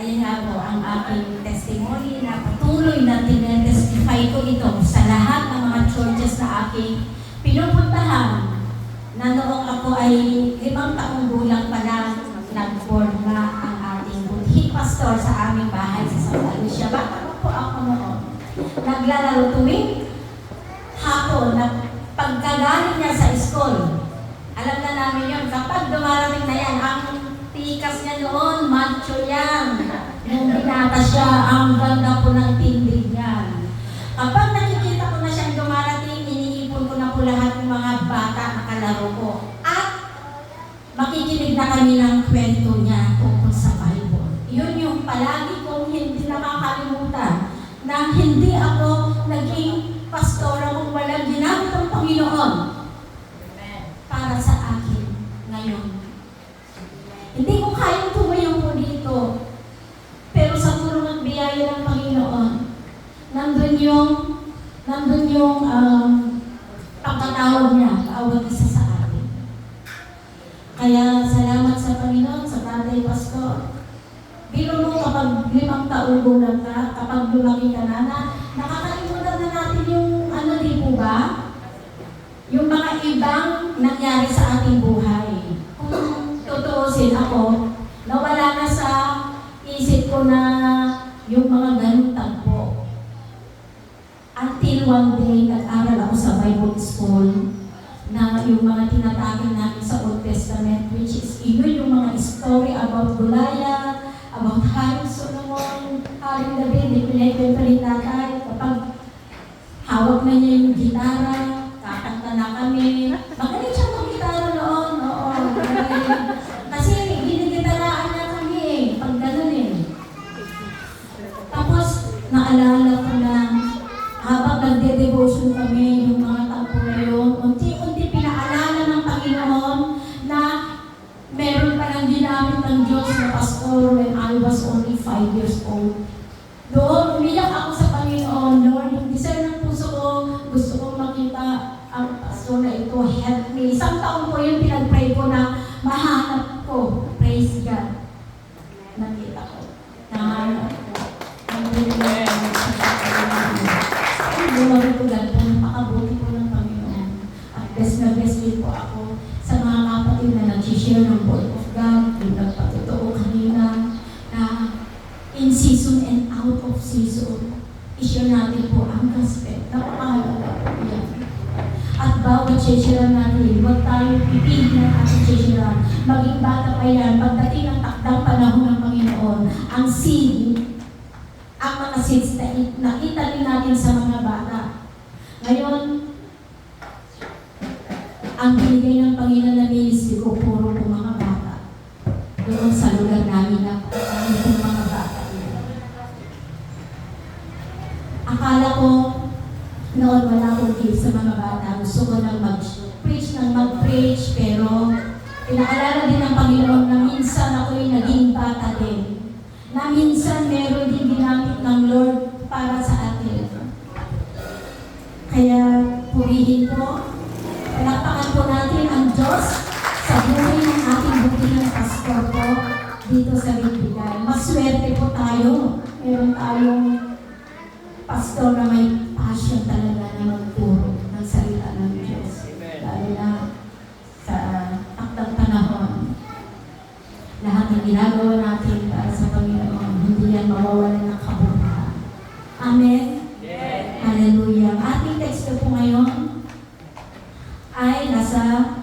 Ayan nga po ang aking testimony na patuloy na tinetestify ko ito sa lahat ng mga churches na aking pinupuntahan na noong ako ay 5 taong gulang pa lang nag-board nga ang ating budhi pastor sa aming bahay sa Santa Lucia. Bata pa po ako noon. Naglalaro tuwing hapon na pagkagaling niya sa school. Alam na namin yun, kapag dumarating na yan, ang tikas niya noon, macho yan. Nung binata siya, ang ganda po ng tindig niya. Kapag nakikita ko na siyang dumarating, iniipon ko na po lahat ng mga bata na kalaro ko. At makikinig na kami ng kwento niya tungkol sa Bible. Yun yung palagi kong hindi nakakalimutan na hindi ako naging pastora kung walang ginamit ng Panginoon para sa akin ngayon. Hindi ko kayang tumayo po dito, pero sa tulong at biyaya ng Panginoon, nandun yung pagkatawag niya, kaawag isa sa atin. Kaya salamat sa Panginoon, sa Tatay Pastor. Biro mo kapag 5 taong gulang ka, kapag lumaki ka na, nakakalimutan na natin yung di po ba? Yung mga ibang nangyari sa ating buhay. Kung tutuusin ako, nawala na sa isip ko na yung mga ganung tagpo. Until one day, nag-aral ako sa Bible School na yung mga tinatawag namin sa Old Testament, which is yun yung mga story about Goliath, about Haring Solomon, Haring David, ipinagkwento ni tatay. Kapag hawak na niya yung gitara, kakanta na kami. Magaling siya mag-gitara noon, oo. Kasi ginigitaraan niya kami pag ganun Tapos, naalala ko na, habang nagde-devotion kami, yung mga tagpo na yun, unti-unti pinaalala ng Panginoon na meron pa lang ginamit ng Diyos na pastor when I was only 5 years old. Doon, umiyak ako sa Panginoon, Lord, yung desire ng puso ko, gusto kong makita ang pastor na ito, help me. 1 taon po yung pinag-pray ko na mahanap ko. Praise God. Nakita ko. Nahanap ko. Bumari ko lang po, napakabuti po ng Panginoon. At best na best din po ako sa mga kapatid na nag-share ng Word of God, yung nagpatotoo kanina, na in season and out of season, i-share natin po ang gospel. Napakahalaga po yan. At bawat share natin, huwag tayo pipili ng ating share. Maging bata pa yan, pagdating ng takdang panahon ng Panginoon, ang seed, ang mga seeds na itanim natin sa mga bata. Ngayon, ang binigay ng Panginoon na ministry ko, puro po mga bata. Doon sa lugar namin na ang mga bata. Akala ko, noon wala akong gift sa mga bata. Gusto ko nang mag-preach, pero inaalala din ng Panginoon na minsan ako'y naging bata din. Na minsan meron din ginamit ng Lord para sa atin. Kaya purihin po, palakpakan po natin ang Diyos sa buhay ng ating butihang pastor po dito sa Bibigay. Maswerte po tayo. Meron tayong pastor na may passion talaga na magturo ng salita ng Diyos. Lalo na sa takdang panahon. Lahat ng ginagawa natin para sa Panginoon, hindi yan mawawalan ng kabuhayan. Amen? Yes. Hallelujah. Ang ating text po ngayon ay nasa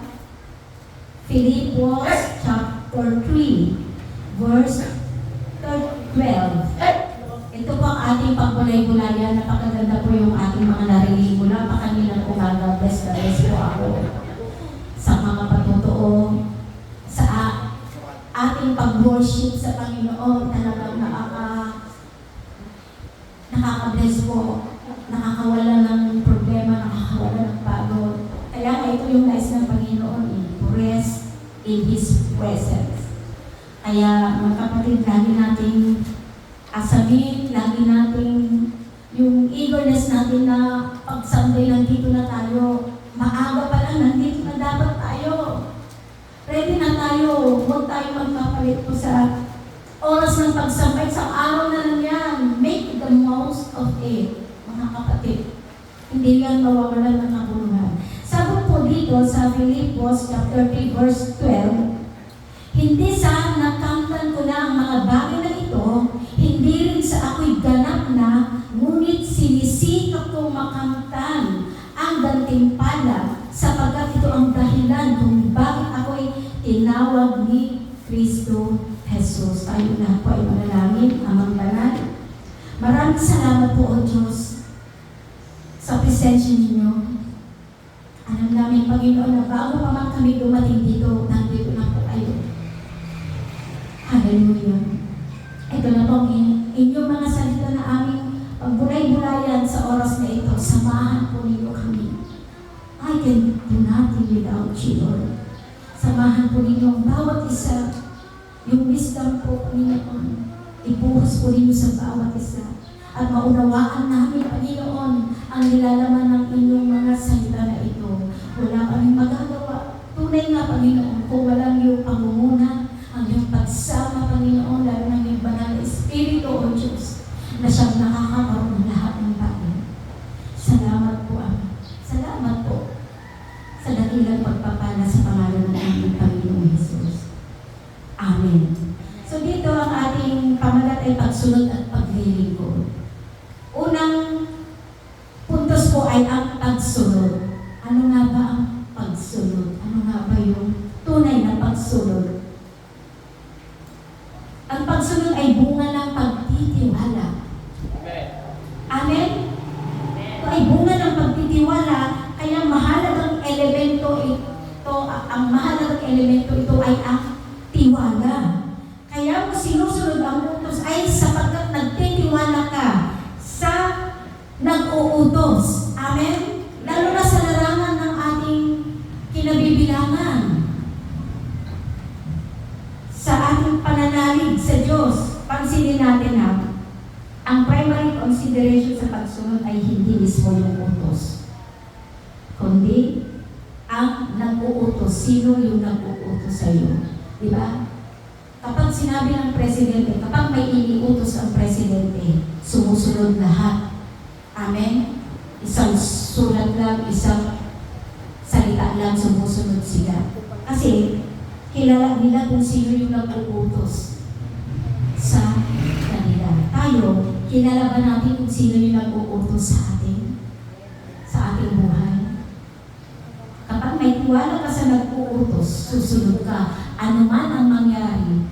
Philippians chapter 3, verse 12. Ito po ang ating pagbulay-bulayan. Napakaganda po yung ating mga narinig mula pa kanilang umaga. Bless na bless po ako sa mga patutuo, sa ating pag-worship sa Panginoon. Talagang nakaka-bless po. Nakakawala ng problema, nakakawala ng pagod. Kaya nga ito yung nais ng Panginoon, to rest in His presence. Kaya mga kapatid, lagi nating asamin, lagi nating yung eagerness natin na pag Sunday nandito na tayo, maaga pa lang nandito na dapat tayo. Ready na tayo, huwag tayo magpapalit po sa Oras ng pagsambay sa araw na lang yan. Make the most of it, mga kapatid. Hindi yan mawawalan ng kabuluhan. Sabi po dito sa Filipos chapter 3 verse 12, hindi sa nakamtan ko na ang mga bagay na ito, hindi rin sa ako'y ganap na, ngunit sinisikap kong makamtan ang gantimpala sapagkat ito ang dahilan kung bakit ako'y tinawag ni Kristo Jesus. Tayo na po ay manalangin, Amang Banal. Maraming salamat po, O Diyos, sa presensya ninyo. Alam namin, Panginoon, na bago pa man kami dumating dito, nandito na po kayo. Hallelujah. Ito na po inyong mga salita na aming pagbulay-bulayan sa oras na ito. Samahan po ninyo kami. I can do nothing without you, Lord. Samahan po ninyo ang bawat isa. Yung wisdom po, Panginoon, ibuhos po ninyo sa bawat isa. At maunawaan namin, Panginoon, ang nilalaman ng inyong mga salita na ito. Wala kaming magagawa. Tunay nga, Panginoon, kung walang iyong pangunguna, ang iyong pagsama, Panginoon, lalo ng iyong banal na Espiritu, O Diyos, na siyang nakakakaroon ng lahat ng bagay. Salamat po, Ama. Salamat po sa dakilang pagpapala sa pangalan ng aming Panginoong Jesus. Amen. So dito ang ating pamagat ay pagsunod at paglilingkod. Unang puntos po ay ang pagsunod. Ano nga ba ang pagsunod? Ano nga ba yung tunay na pagsunod? Ang pagsunod ay bunga ng pagtitiwala. Amen. Amen? Ito ay bunga ng pagtitiwala, kaya mahalagang elemento ito, ang mahalagang elemento ito ay ang tiwala. Kaya mo sinusunod ang utos ay sapagkat nagtitiwala ka sa nag-uutos. Amen? Lalo na sa larangan ng ating kinabibilangan. Sa ating pananalig sa Diyos, pansinin natin na ang primary consideration sa pagsunod ay hindi mismo yung utos, kundi ang nag-uutos. Sino yung nag-uutos sa iyo? Diba? Kapag sinabi ng presidente, kapag may iniutos ang presidente, sumusunod lahat. Amen? Isang sulat lang, isang salita lang, sumusunod sila. Kasi, kilala nila kung sino yung nag-uutos sa kanila. Tayo, kilala ba natin kung sino yung nag-uutos sa atin? Sa ating buhay? Kapag may tiwala ka sa nag-uutos, susunod ka. Ano man ang mangyari,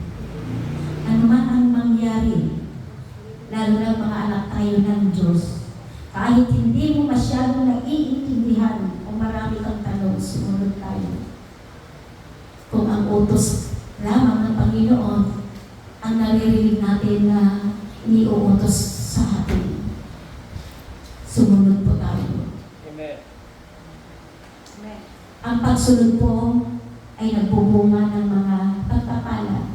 lalo na mga anak tayo ng Diyos, kahit hindi mo masyadong naiintindihan o marami kang tanong, sumunod tayo. Kung ang utos lamang ng Panginoon ang naririnig natin na iniuutos sa atin, sumunod po tayo. Amen. Amen. Ang pagsunod po ay nagbubunga ng mga pagpapala.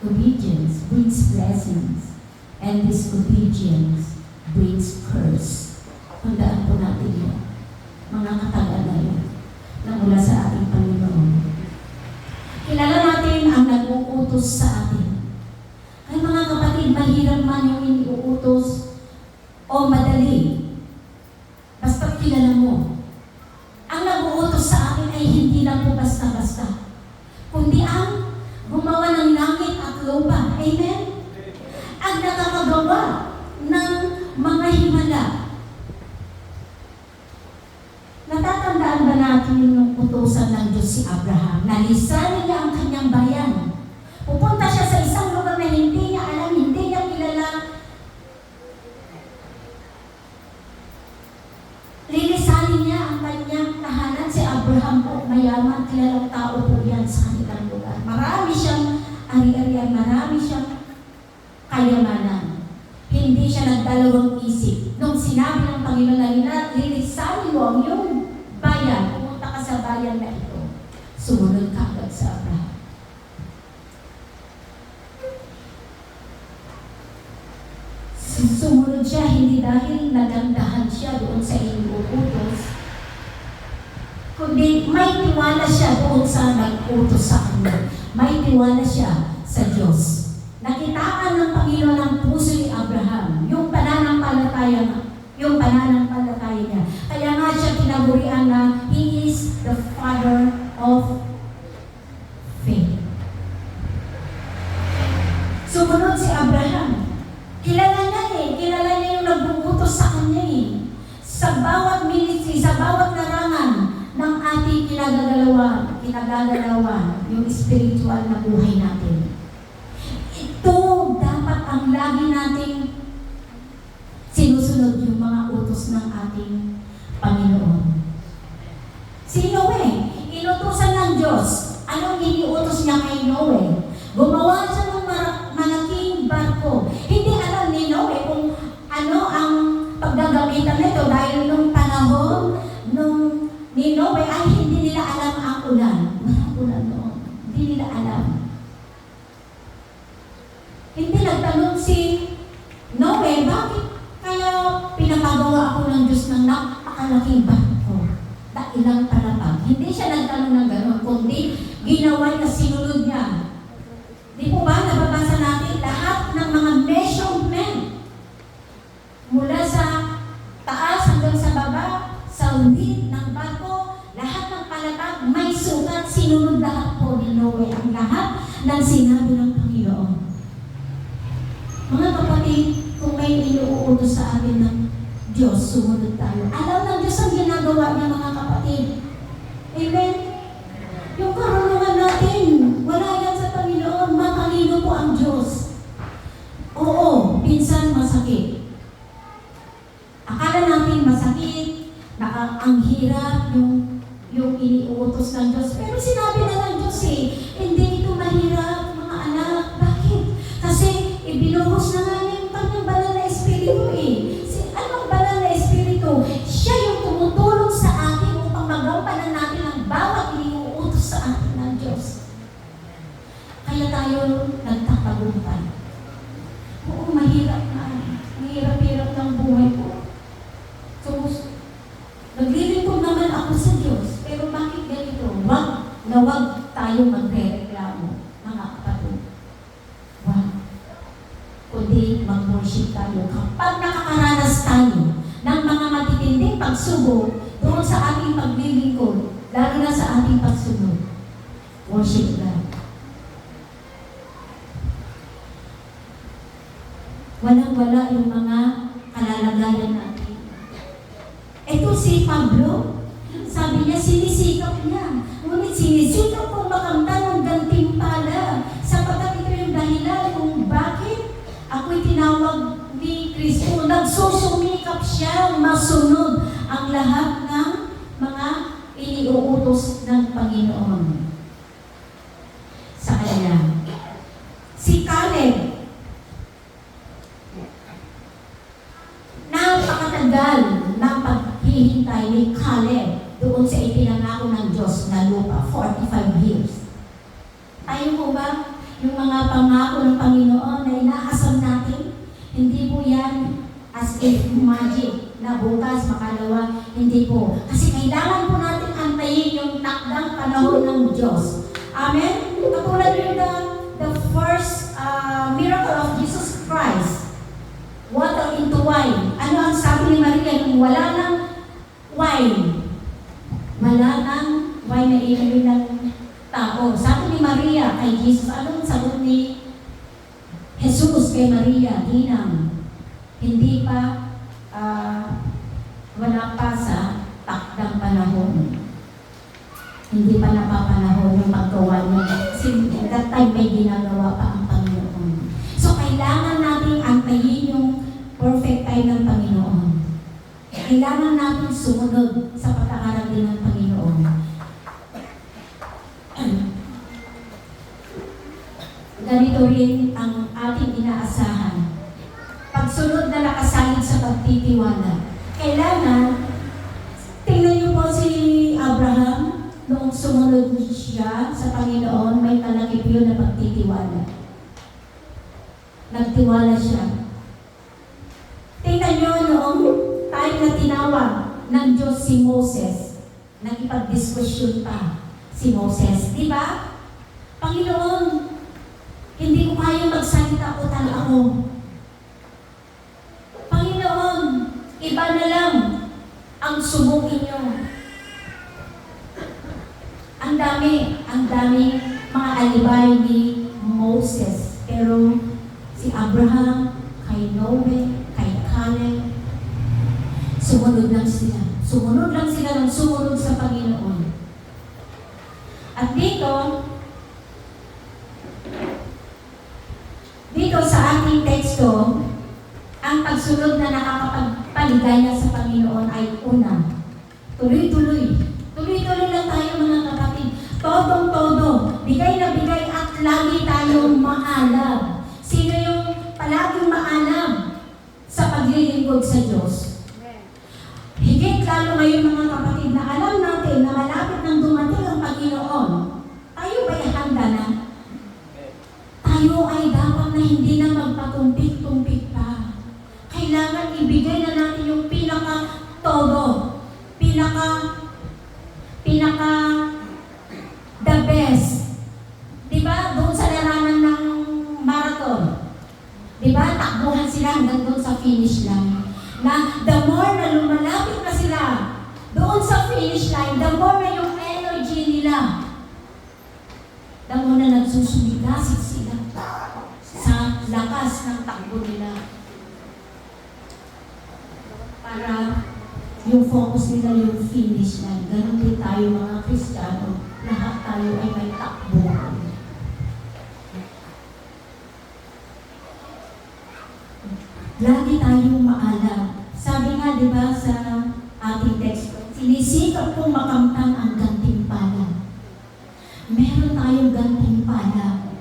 Obedience brings blessings, and disobedience brings curse. Tandaan po natin yun, mga kataga-dayan na mula sa ating Panginoon. Kilala natin ang nag-uutos sa atin. Ay mga kapatid, mahirap man yung iniuutos o madali. Basta kilala mo. Ang nag-uutos sa atin ay hindi lang po basta-basta, kundi ang gumawa ng langit at lupa. Amen? Ang nakakagawa ng mga himala. Natatandaan ba natin yung utusan ng Diyos si Abraham? Nalisanin niya ang kanyang bayan. Pupunta siya sa isang lugar na hindi niya alam, hindi niya kilala. Lilisanin niya ang kanyang tahanan. Si Abraham po, mayaman, kilalang tao po yan sa kanilang lugar. Marami siyang ari-arian, marami siyang kayamanan. Hindi siya nagdalawang isip. Nung sinabi ng Panginoon na lilisanin mo ang iyong bayan, pumunta ka sa bayan na ito, sumunod ka agad sa Abraham. Sumunod siya hindi dahil nagandahan siya doon sa inuutos, kundi may tiwala siya doon sa nag-utos sa kanya. May tiwala siya sa Diyos. Panginoon ang puso ni Abraham, yung pananampalataya niya. Kaya nga siya tinagurian na he is the father of faith. Sumunod si Abraham. Kilala niya yung nagbubutos sa kanya eh. Sa bawat ministry, sa bawat larangan ng ating kinagagalawan, yung spiritual na buhay natin. Ito dapat ang lagi nating sinusunod, yung mga utos ng ating Panginoon. Si Noe, inutusan ng Diyos. Anong iniutos niya kay Noe? Gumawa siya ng malaking barko. Hindi alam ni Noe kung ano ang paggagamitan nito dahil nung panahon ni Noe ay hindi nila alam ang ulan. Walang ulan noon. Hindi nila alam. Hindi nagtanong si Noe, bakit kaya pinapagawa ako ng Diyos ng napakalaking barko? Ilang palapag. Hindi siya nagtanong ng gano'n, kundi ginawa niya, sinunod niya. Di po ba, nababasa natin lahat ng mga measurement mula sa taas hanggang sa baba, sa width ng barko, lahat ng palapag, may sukat, sinunod lahat po ni Noe ang lahat ng sinabi ng Panginoon. Mga kapatid, kung may inuutos sa atin ng Diyos, sumunod tayo. Alam ng Diyos ang ginagawa niya, mga kapatid. Amen? Yung karunungan natin, wala yan sa Panginoon. Matalino po ang Diyos. Oo, pinsan masakit. Akala natin masakit, ang hirap, yung iniuutos ng Diyos. Pero sinabi na ng Diyos hindi ito mahirap, mga anak. Bakit? Kasi ibinuhos na nga niya yung kanyang banal na espiritu Anong banal na espiritu? Siya yung tumutulong sa atin upang magampanan natin ang bawat iniuutos sa atin ng Diyos. Kaya tayo nagtatagumpay. Oo, mahirap na. Mahirap-hirap ng buhay ko. So, naglilingkod naman ako sa Diyos. Pero bakit ganito? Wag tayo magre-reklamo, mga kapatid. Kundi mag-worship tayo. Kapag nakakaranas tayo ng mga matitinding pagsubok doon sa ating paglilingkod, lalo na sa ating pagsunod, worship God. Walang-wala yung mga kalalagayan natin. Ito si Pablo, sabi niya, sinisikap niya. Ngunit sinisikap kong makamtan ng gantimpala sapagkat ito yung dahilan kung bakit ako'y tinawag ni Kristo. Nagsusumikap siya masunod ang lahat ng mga iniuutos ng Panginoon sa kanya. Si Caleb, napakatagal ng paghihintay ni Caleb doon sa ipinangako ng Diyos na lupa, 45 years. Tayo po ba? Yung mga pangako ng Panginoon na inaasam natin, hindi po yan as if magic na bukas, makalawa, hindi po. Kasi kailangan po natin antayin yung takdang panahon ng Diyos. Amen? Katulad yung the first miracle of Jesus Christ, water into wine. Ano ang sabi ni Maria nung wala nang wine? Wala nang wine na inumin ng tao. Sabi ni Maria kay Jesus, anong sagot ni Jesus kay Maria? Ginang, hindi pa, wala pa sa takdang panahon. Hindi pa napapanahon yung paggawa niya. Kasi that time may ginagawa pa ang Panginoon. So, kailangan natin antayin yung perfect time ng Panginoon. Kailangan natin sumunod sa pagkakarating ng Panginoon. Ganito rin ang ating inaasahan. Pagsunod na nakasalig sa pagtitiwala. Kailangan, tingnan niyo po si Abraham, noong sumunod siya sa Panginoon, may kalakip yun na pagtitiwala. Nagtiwala siya. Tingnan niyo noong time na tinawag ng Diyos si Moses, nakipag-diskusyon pa si Moses. Di ba? Panginoon, hindi ko kaya magsalita, utal ako. Si Abraham, kay Noe, kay Caleb, sumunod lang sila. Sumunod lang sila ng sumunod sa Panginoon. At dito sa ating teksto, ang pagsunod na nakakapagpaligaya sa Panginoon ay una, tuloy-tuloy. Tuloy-tuloy lang tayo mga kapatid. Todong-todo. Bigay na bigay at lagi tayong maalam. Sino yung palaging maalam sa paglilingkod sa Diyos? Higit lalo ngayon mga kapatid na alam natin na malapit nang dumating ang Panginoon. Tayo ba'y handa na? Tayo ay dapat na hindi na magpatumpik-tumpik pa. Kailangan ibigay na natin yung pinaka-todo. Pinaka the best. Diba? Doon sa larangan ng marathon. Diba? Takbuhan sila hanggang doon sa finish line. Na the more na lumalapit na sila doon sa finish line, the more na yung energy nila. The more na nagsusumigasit sila sa lakas ng takbo nila. Para yung focus nila yung finish line. Ganun din tayo mga Kristiyano. Lahat tayo ay may takbo. Lagi tayong maalam. Sabi nga, di ba, sa ating teksto, sinisikap kong makamtan ang gantimpala. Meron tayong gantimpala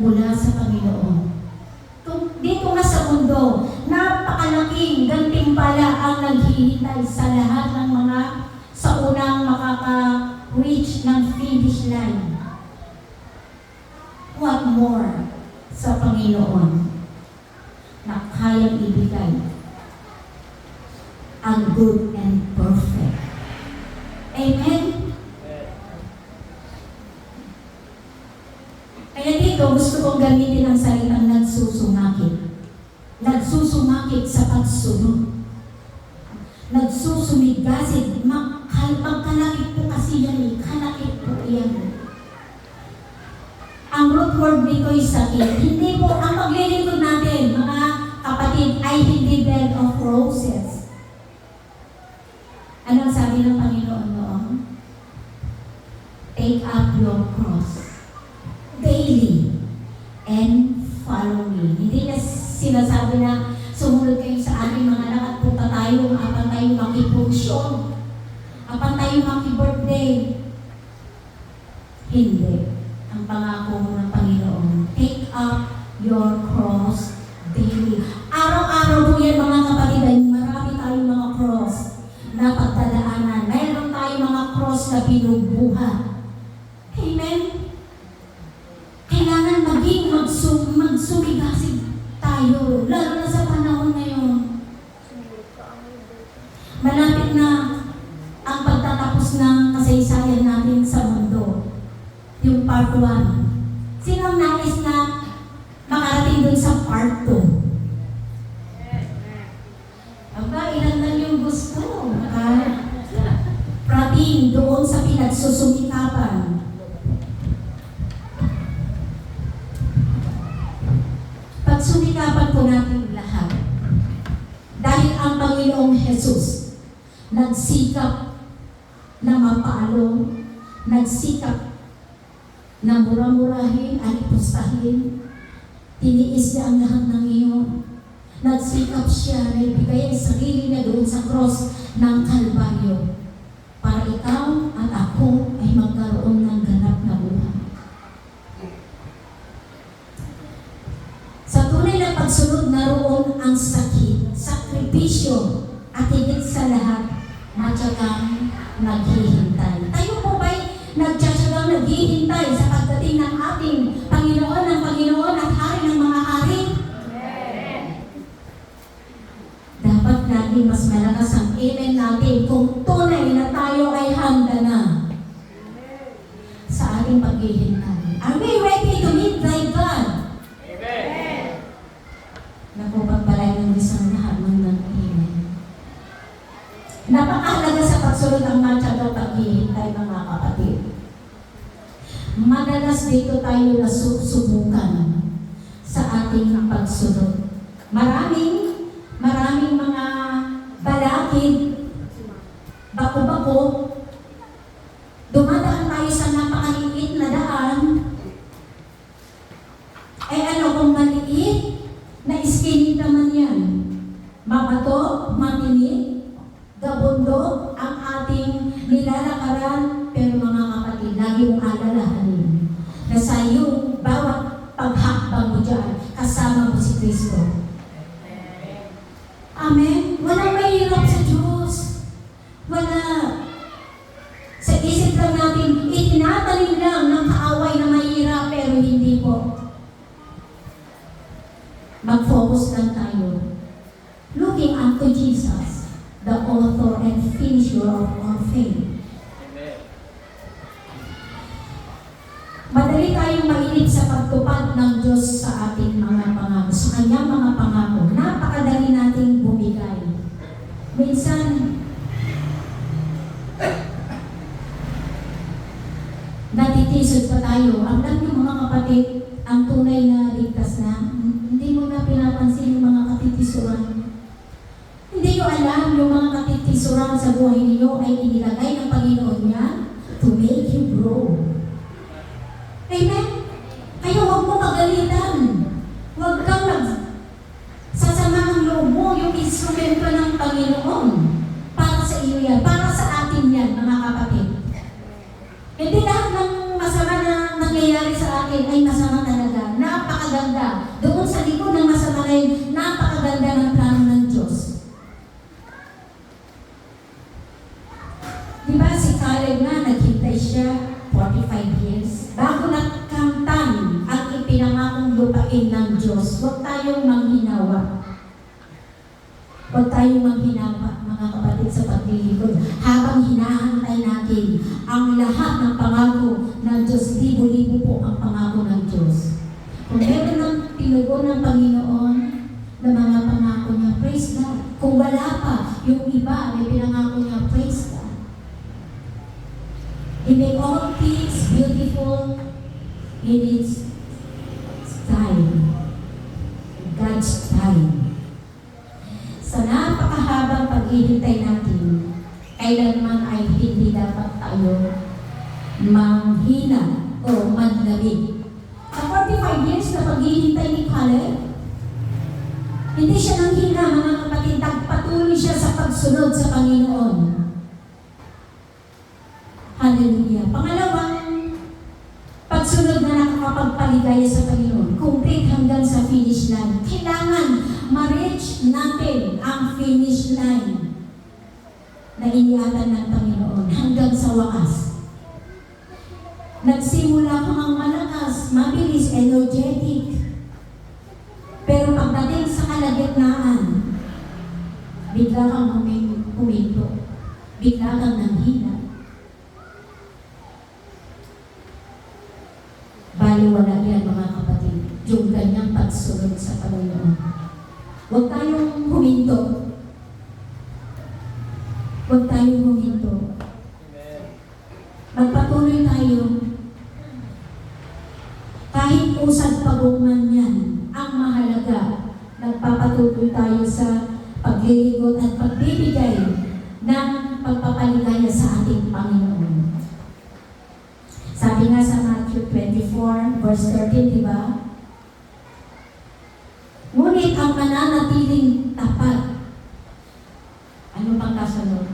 mula sa Panginoon. Dito nga sa mundo, napakalaking gantimpala ang naghihintay sa lahat ng mga sa unang makaka-reach ng finish line. What more sa Panginoon na kayang ibigay ang good and perfect. Amen? Kaya dito, gusto kong gamitin ang salitang nagsusumikit. Nagsusumikit sa pagsunod. Nagsusumigasit. Magkalakit po kasi yan eh. Kalakit po yan. Ang root word dito ay sakit. Hindi po, ang paglilingkod natin, mga kapatid, ay hindi bed of roses. Anong sabi ng Panginoon noon? Take up your cross daily and follow me. Hindi na sinasabi na sumunod kayo sa aking mga anak at punta tayo, apan tayo makipunksyon, apan tayo makibirthday. Hindi. Ang pangako ng Panginoon, take up your cross daily. Araw-araw po yan mga kapatid, ay marami tayong mga cross na pagdadaanan. Mayroon tayong mga cross na binubuhat. Amen? Kailangan maging magsumigasig tayo, lalo na sa panahon ngayon. Malapit na ang pagtatapos ng kasaysayan natin sa mundo. Yung part 1. Sino ang nais na makarating dun sa part 2? Aba, ilan lang yung gusto. Prating doon sa pinagsusumikapan. Pagsumikapan po natin lahat. Dahil ang Panginoong Jesus nagsikap na mapalo, nagsikap na mura-murahin, alipustahin, tiniis niya ang lahat ng iyon. Nagsikap siya na ibigay ang sarili niya doon sa cross ng Kalbaryo para ikaw at ako ay magkaroon ng ganap na buhay. Sa tunay na pagsunod, naroon ang sakit, sakripisyo, at higit sa lahat, matyagang naghihintay. Tayo po ba'y nagtsatsagang naghihintay sa pagdating ng ating Panginoon at Hari ng mga hari? Amen. Dapat natin mas malakas ang amen natin kung tunay na tayo ay handa na sa ating paghihintay. Are we ready to meet thy God? Amen. Napupagbalay ng isang lahat ng amen. Napakahalaga sa pagsunod ang matyagang paghihintay mga kapatid. Madalas dito tayo nasusubukan sa ating pagsunod. Maraming mga balakid, bako-bako, dumadaan tayo sa napakaliit na daan. Ay ano kung maliit na iskinita man yan, mabato, matinik, gabundok ang ating nilalakaran, pero mga kapatid, lagi mong alalahanin na sa iyong bawat paghakbang mo dyan, kasama mo si Kristo. Amen? Walang mahirap sa Diyos. Wala. Sa isip lang natin, itinatanim lang ng kaaway na mahirap, pero hindi po. Mag-focus lang tayo. Looking unto Jesus, the author and finisher of our faith. Madali tayong mainip sa pagtupad ng Diyos sa ating mga pangako, sa kanyang mga pangako. Napakadali nating bumigay. Minsan, natitisod pa tayo. Alam niyo mga kapatid, ang tunay na ligtas na, hindi mo na pinapansin yung mga katitisuran. Hindi nyo alam yung mga katitisuran sa buhay niyo ay inilagay ng Panginoon niya to make you grow. Amen? Kaya huwag mo pagalitan. Huwag kang sasama ang loob mo, yung instrumento ng Panginoon. Para sa iyo yan, para sa atin yan, mga kapatid. Hindi lahat ng masama na nangyayari sa akin ay masama talaga. Napakaganda. Doon sa likod ng masama na yun, napakaganda ng plano ng Diyos. Diba si Caleb na naghintay siya 45 years bago nakamtan ang ipinangakong lupain ng Diyos. Huwag tayong manghinawa. Huwag tayong manghinawa, mga kapatid, sa paglilingkod. Habang hinahantay natin ang lahat ng pangako ng Diyos, libo-libo po ang pangako ng Diyos. Kung meron ng tinugon ng Panginoon na mga pangako niya, praise God. Kung wala pa, yung iba may pinangako niya, praise God. He make all things beautiful in its time. God's time. Sa napakahabang paghihintay natin, kailanman ay hindi dapat tayo manghina o manlamig. Sa 45 years na paghihintay ni Caleb, hindi siya nanghina, mga kapatid, patuloy siya sa pagsunod sa Panginoon. Hallelujah. Pangalawang pagsunod na nakakapagpaligaya sa Panginoon, complete hanggang sa finish line. Kailangan ma-reach natin ang finish line na iniatan ng Panginoon hanggang sa wakas. Nagsimula ka ang malakas, mabilis, energetic. Pero pagdating sa kalagitnaan, bigla kang huminto. Bigla kang nanghina. Baliwala yan, mga kapatid, yung ganyang pagsunod sa Panginoon. Huwag tayong huminto. Huwag tayong huminto. Magpatuloy tayo. Kahit usad pagungman yan, ang mahalaga, nagpapatuloy tayo sa pagliligot at pagbibigay ng pagpapaligaya sa ating Panginoon. Sabi nga sa Matthew 24, verse 13, di ba? Ngunit ang mananatiling tapat. Ano pang kasunod?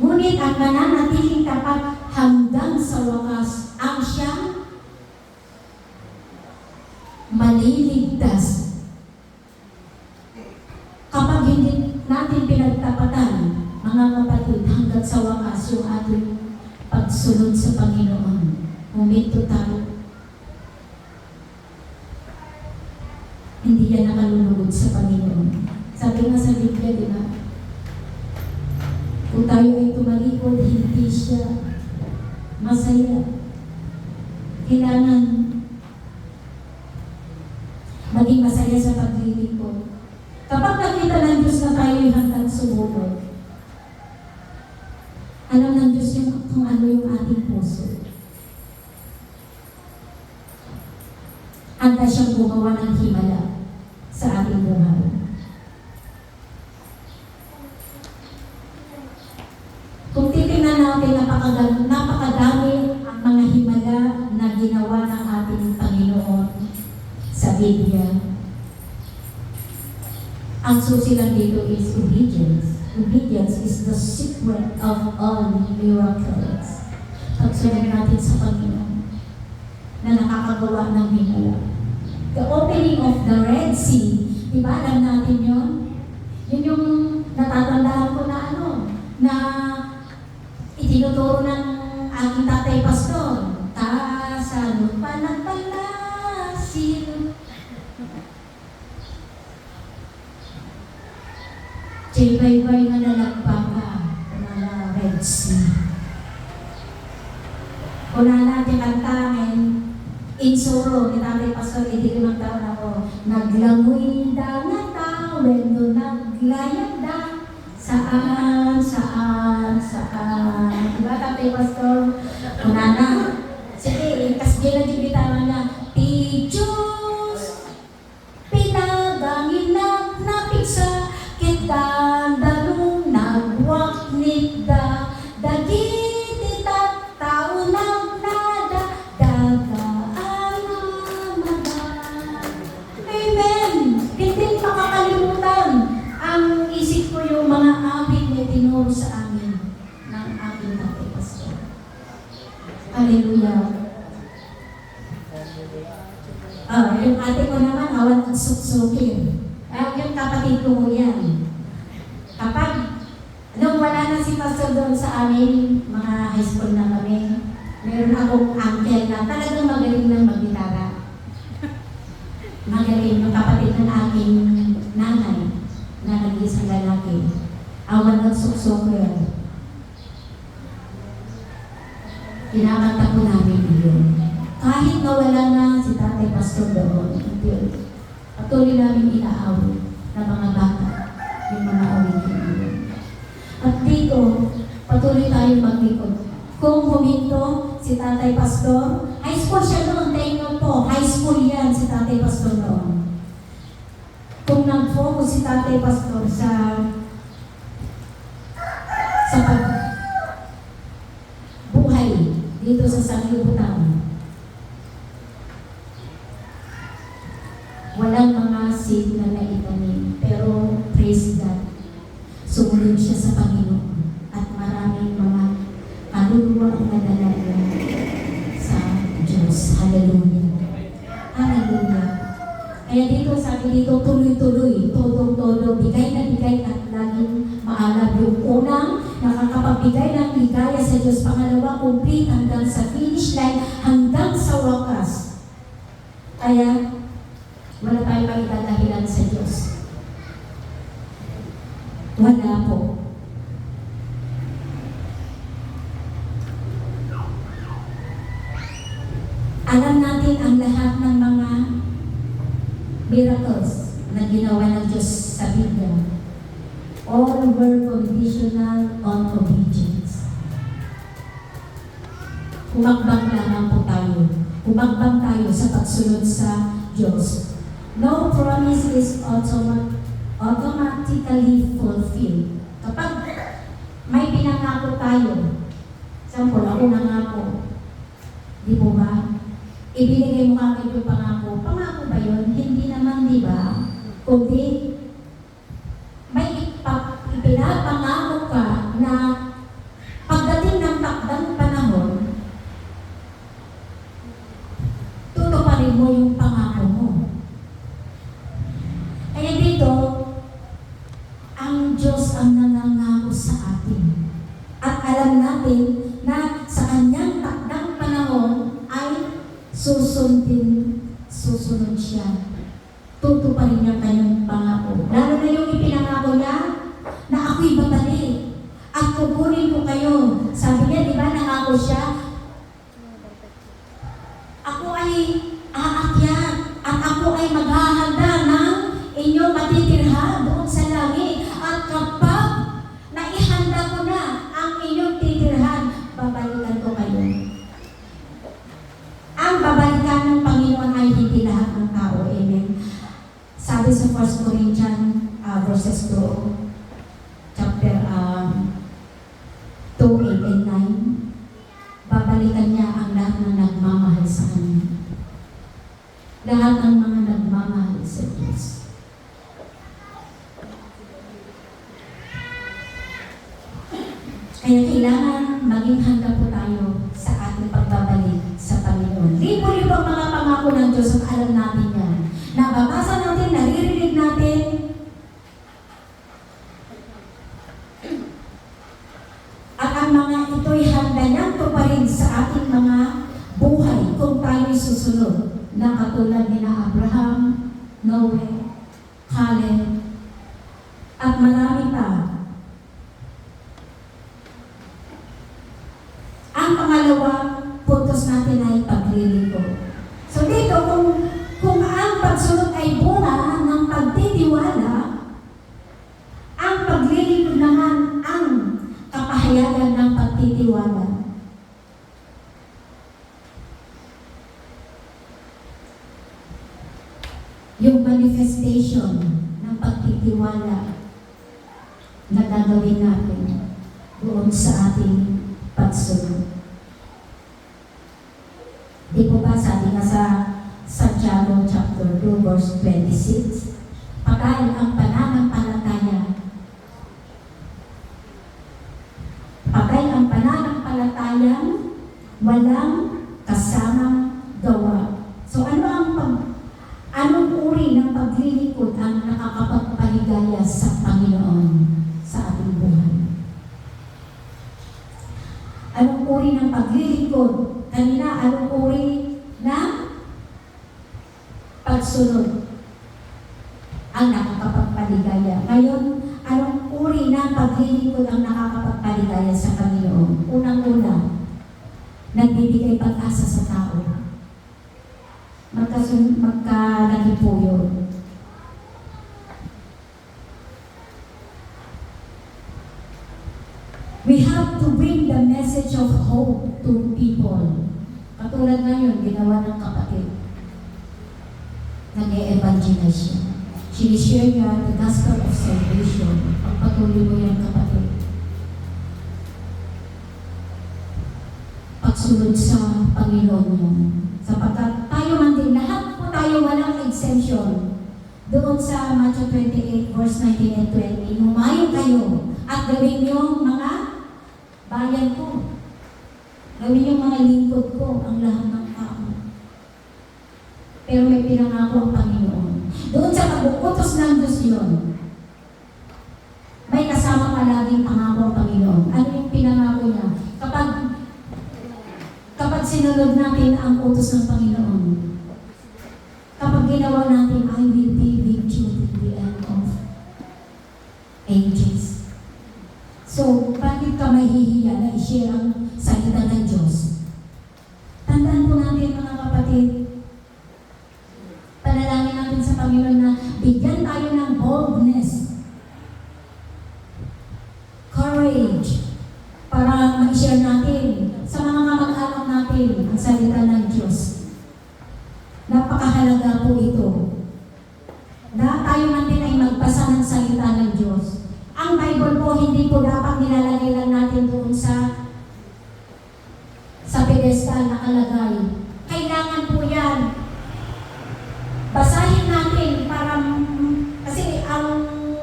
Ngunit ang mananatiling tapat hanggang sa wakas, ang siyang maliligtas. Kapag hindi natin pinagtapatan, mga kapatid, hanggang sa wakas yung ating pagsunod sa Panginoon. Huminto tayo. Hindi yan nakalulugod sa Panginoon. Sabi nga sa Biblia, di ba? Kung tayo ay tumalikod, hindi siya masaya. Kailangan maging masaya sa paglilingkod. Kapag nakita ng Diyos na tayo ay hanggang sumubok, alam ng Diyos kung ano yung ating puso. Handa siyang gumawa ng himala sa ating buhay. Kung titingnan natin, napakadami ang mga himala na ginawa ng ating Panginoon sa Biblia. Ang susi lang dito is obedience. Obedience is the secret of all miracles. Pagsunod natin sa Panginoon na nakakagawa ng himala. The opening of the Red Sea, di ba alam natin yun? Yun yung natatandaan ko na na itinuturo ng aking tatay pastor. Tasan pa nagpalasin. Jay-bay-bay na nalagpang ka na Red Sea. Kung natin kantangin, insuro ni tatay pastor, hindi limang taon ako, naglangoy da na tawen do naglayag da saan. Diba tatay pastor? Kung sige, kas ginagibitaman na, Tijus, pinagangin na napiksa, kita dalong nagwaknik da, dagiti tao nagnada, dagaan namada. Amen! Hindi makakalimutan ang isip ko yung mga awit na tinuro sa amin ng aking tatay pastor. Hallelujah! Yung ate ko naman, awan at suksukin. Yung kapatid ko yan. Kapag, nung wala na si pastor doon sa amin, mga high school na kami, meron akong uncle na talagang magaling ng maggitara. Magaling yung kapatid ng aking nanay na nag-isang lalaki. Awan at suksukin. Kinakanta po namin yun. Kahit nawala na si tatay pastor doon, patuloy namin inaawit na mga bata, yung mga awitin yun. At dito, patuloy tayong maglikod. Kung huminto si tatay pastor, high school siya noon, tayo po, high school yan si tatay pastor noon. Kung nag-focus si tatay pastor sa buhay dito sa sanlibutan, walang mga seed na naitanim, pero praise God, sumunod siya sa Panginoon at maraming mga kaluluwa ang nadala sa Diyos. Hallelujah. Hallelujah. Kaya dito, sabi dito, tuloy-tuloy, todo-todo, bigay na bigay at laging maalab. Yung unang, nakakapagbigay ng ligaya sa Diyos. Pangalawa, complete hanggang sa finish line, hanggang sa wakas. Kaya, wala tayong maitadahilan sa Diyos. Wala po. Alam natin ang lahat ng mga miracles na ginawa ng Diyos sa Biblia. All were conditional on obedience. Humakbang lamang po tayo. Humakbang tayo sa pagsunod sa Diyos. No promise is automatically fulfilled. Kapag may pinangako tayo, sample, ako nangako, di po ba? Ibinigay mo kagad yung pangako. Pangako ba yun? Hindi naman, di ba? Kundi, may ipinapangako ka na pagdating ng takdang panahon, tutuparin mo yung pangako mo. Kaya dito, ang Diyos ang nangangako sa atin. At alam natin na sa kanyang takdang panahon ay susunod siya. Tutuparin niya kanyang pangako. Lalo na yung ipinangako niya na ako'y babalik at kukunin ko kayo. Sabi niya, di ba, nangako siya, ako ay aakyat at ako ay maghahanda ng inyong matitirhan doon sa langit. At kapag naihanda ko na ang inyong titirhan, babalikan ko kayo. Ang babalikan ng Panginoon sabi sa 1 Corinthians verses 2, chapter 2, 8 and 9, babalikan niya ang lahat ng nagmamahal sa Kanya. Lahat ng mga nagmamahal sa Diyos. Kaya kailangan maging handa po tayo sa ating pagbabalik sa Panginoon. Libo-libo ang mga pangako ng Diyos at alam natin yan. Nababasa natin, naririnig natin. At ang mga ito'y handa niyang tuparin sa ating mga buhay kung tayo'y susunod na katulad ni na Abraham, Noe, Caleb, at marami pa. Ang pangalawang puntos natin ay paglilingkod. So dito, kung ang pagsunod ay bunga ng pagtitiwala, ang paglilingkod naman ang kapahayagan ng pagtitiwala. Yung manifestation ng pagtitiwala na gagawin natin doon sa ating pagsunod. Di po ba sabi nga sa Santiago chapter 2 verse 26, pagkain ang pananampalataya. Pagkain ang pananampalatayang walang kasamang gawa. So anong uri ng paglilingkod ang nakakapagpaligaya sa Panginoon sa ating buhay? Anong uri ng paglilingkod? Kanina, anong uri ng pagsunod ang nakakapagpaligaya? Ngayon, anong uri ng paglilingkod ang nakakapagpaligaya sa Panginoon? Unang-una, nagbibigay pag-asa sa tao. Magkalagi po yun. We have to bring the message of hope to people. Katulad ngayon, ginawa ng kapatid. Nag-e-evangelize siya. Sinishare niya the gospel of salvation. Pagpatuloy mo yan, kapatid. Pagsunod sa Panginoon mo. Sapagkat tayo man din, lahat po tayo walang exemption. Doon sa Matthew 28, verse 19 and 20, humayo kayo at gawin yung mga bayan ko. Gawin yung mga lingkod ko, ang lahat ng tao. Pero may pinangako ang Panginoon. Doon sa pag-utos ng Diyos yun, may kasama palaging pangako ang Panginoon. Ano yung pinangako niya? Kapag sinunod natin ang utos ng Panginoon, kapag ginawa natin, I will be with you to the end of ages. So, bakit ka mahihiya na i-share ang salita ng Diyos? Tandaan po natin, mga kapatid, panalangin natin sa Panginoon na bigyan tayo ng boldness, courage, para ma-share natin sa mga kamag-anak natin ang salita ng Diyos. Napakahalaga po ito. Na tayo natin ay magbasa ng salita ng Diyos. Ang Bible po, hindi po dapat nilalagay lang natin doon sa pedestal na kalagay. Kailangan po yan. Basahin natin para, kasi ang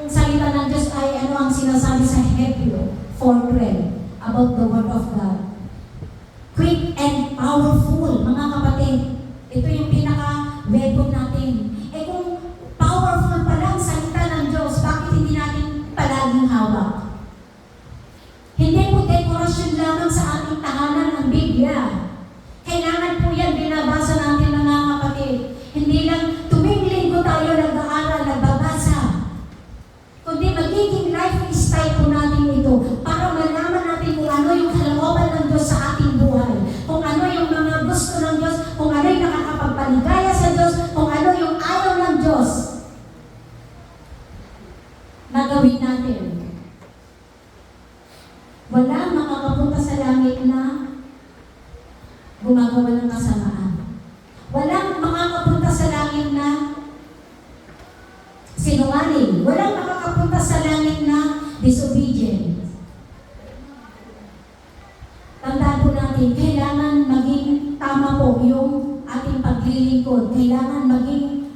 salita ng Diyos ay ano ang sinasabi sa Hebrew 4:12 about the Word of God. Quick and powerful, mga kapatid. Ito yung pinaka-weapon natin. Kung powerful pala ang salita ng Diyos, bakit hindi natin palaging hawak? Hindi po dekorasyon lamang sa ating tahanan ang Biblia. Kailangan po yan binabasa natin, mga kapatid. Hindi lang tuwing linggo tayo nag-aaral, nagbabasa. Kundi magiging lifestyle po natin ito para malaman natin kung ano yung kalooban ng Diyos sa ating buhay. Kung ano yung mga gusto ng Diyos, kung ano yung nakakapagpaligaya sa Diyos, kung ano yung ayaw ng Diyos na gawin natin. Walang makakapunta sa langit na gumagawa ng kasamaan. Walang makakapunta sa langit na sinungaling. Walang makakapunta sa langit na disobedient. Tandaan po natin, kailangan maging tama po yung ating paglilingkod. Kailangan maging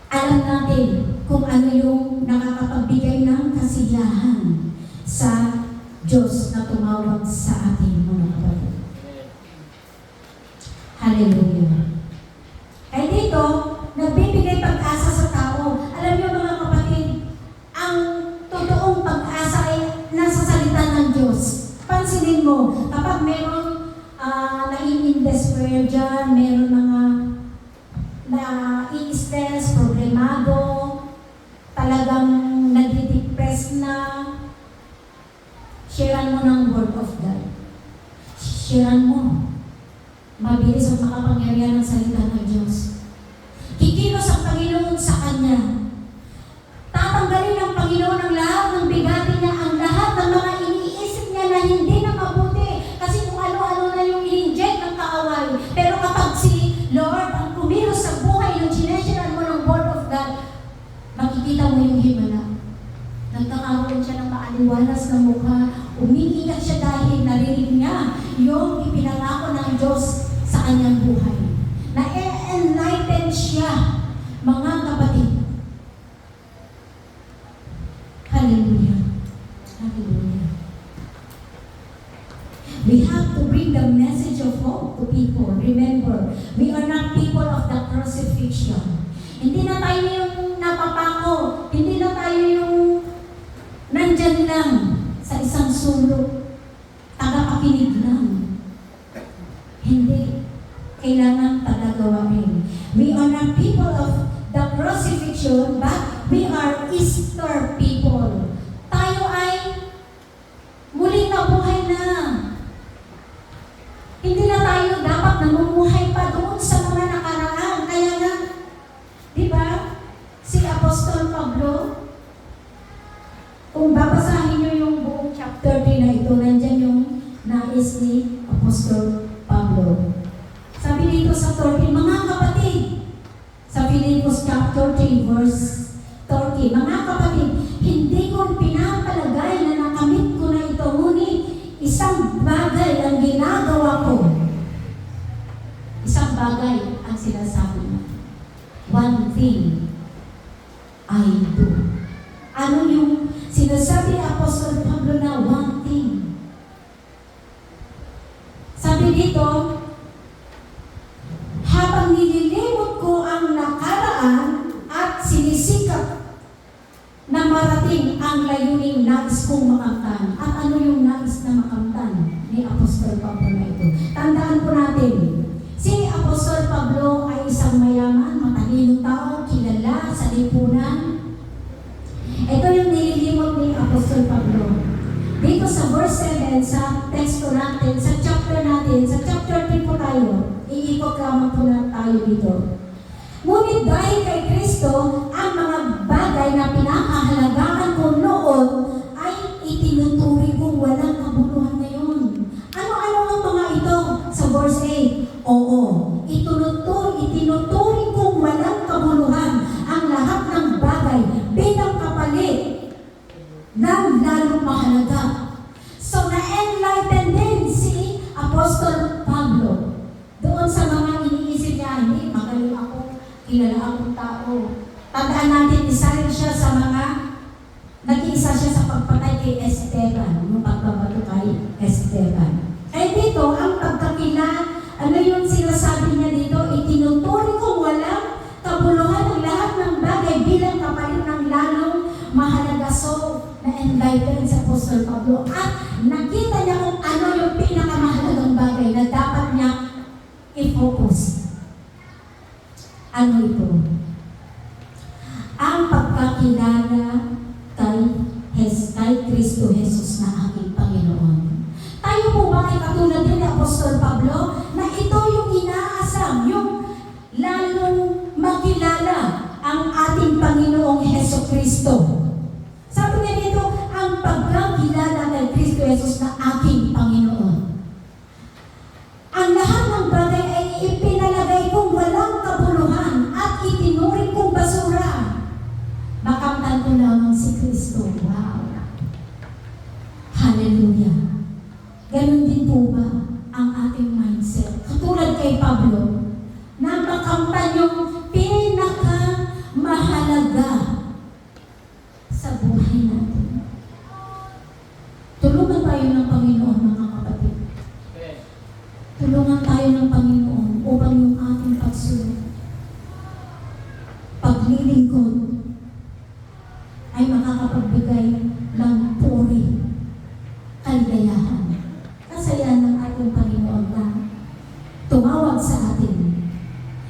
alam natin kung ano yung nakakapagbigay ng kasiyahan sa Diyos na tumawag sa ating mga kapatid. Hallelujah. Kaya dito, nagbibigay pag-asa sa tao. Alam niyo mga kapatid, ang totoong pag-asa ay nasa salita ng Diyos. Pansinin mo, kapag meron nai-despair dyan, meron mga na-i-stress, problemado, talagang nadi-depress na, sharean mo ng Word of God. Sharean mo. Mabilis ang makapangyarihan ng salita ng Diyos. Kikilos ang Panginoon sa Kanya. Tatanggalin ng Panginoon ang lahat ng bigatin niya, ang lahat ng mga iniisip niya na hindi na mabuti. Kasi kung ano-ano na yung in-inject ng kaaway. Pero kapag si Lord ang kumilos sa buhay, yung sinesiran mo ng Word of God, makikita mo yung himala. Nagkakaroon siya ng maaliwalas na mukha. Umiiyak siya dahil narinig niya yung ipinangako ng Diyos sa kanyang buhay. Na-enlighten siya, mga kapatid. Hallelujah. Hallelujah. We have to bring the message of hope to people. Remember, we are not people of the crucifixion. Hindi na tayo yung napapako. Hindi na tayo yung nandyan lang sa isang sulok. Tagapakinig lang. Hindi. Kailangan tagagawain. We are not people of the crucifixion, but we are Easter people. Tayo ay muling nabuhay na. Hindi na tayo dapat namumuhay pa doon sa mga nakaraan. Kaya nga, di ba, si Apostol Pablo, kung babasahin niyo yung buong chapter 3 na ito, nandyan yung nais ni Apostol Pablo. Sabi dito sa 13, mga kapatid, sa Philippians chapter 3 verse 30, mga kapatid, hindi ko pinapalagay na nakamit ko na ito, ngunit isang bagay ang ginagawa ko. Isang bagay ang sinasabi mo. One thing I do. Ano yung sinasabi ni Apostol Pablo na one thing? Sabi dito, habang nililimot ko ang nakaraan at sinisikap na marating ang layuning nais kong makamtan. At ano yung nais na makamtan ni Apostol Pablo na ito? Tandaan po natin, si Apostol Pablo ay isang mayaman, matalinong tao, kilala sa lipunan. Ito yung nililimot ni Apostol Pablo. Dito sa verse 7, sa teksto natin, sa chapter natin, sa chapter 3 po tayo, iikot lamang po na tayo dito. Ngunit dahil kay Kristo, ang mga bagay na pinakahalagaan ko noon ay itinuturi kong walang kabuluhan ngayon. Ano-ano ang mga ito? Sa verse 8, oo, itinuturi kong walang kabuluhan ang lahat ng bagay bilang kapalit ng lalong mahalaga. So, na-enlighten din si Apostol Pablo doon sa mga iniisip niya, hindi, magaling ako, kilala akong tao. Tandaan natin, isa rin siya sa mga, nag-iisa siya sa pagpatay kay Esteban, yung pagbabato kay Esteban. Kaya dito, ang pagkakila, ano yung sinasabi niya dito, itinuturi kong walang kabuluhan ng lahat ng bagay bilang kapalit ng lalong mahalaga. So, na-enlighten sa Apostol Pablo at nakita niya kung ano yung pinakamahalagang bagay na dapat niya i-focus. Ano ito? Ang pagkakilala kay Kristo Jesus na aking Panginoon. Tayo po ba ay katulad din ni Apostol Pablo na ito yung inaasam, yung lalong makilala ang ating Panginoong Hesus Kristo. Sabi niya dito, ang pagkakilala kay Kristo Jesus na aking Panginoon. Ang lahat ng bagay ay ipinalagay kong walang kabuluhan at itinuring kong basura Kristo. Wow! Hallelujah! Ganon din po ba ang ating mindset? Katulad kay Pablo, na makamtan yung pinakamahalaga sa buhay natin. Tulungan tayo ng Panginoon, mga kapatid. Tulungan tayo ng Panginoon upang yung ating pagsunod, paglilingkod, ay makakapagbigay ng puri, kaligayahan, kasayahan ng ating Panginoon na tumawag sa atin,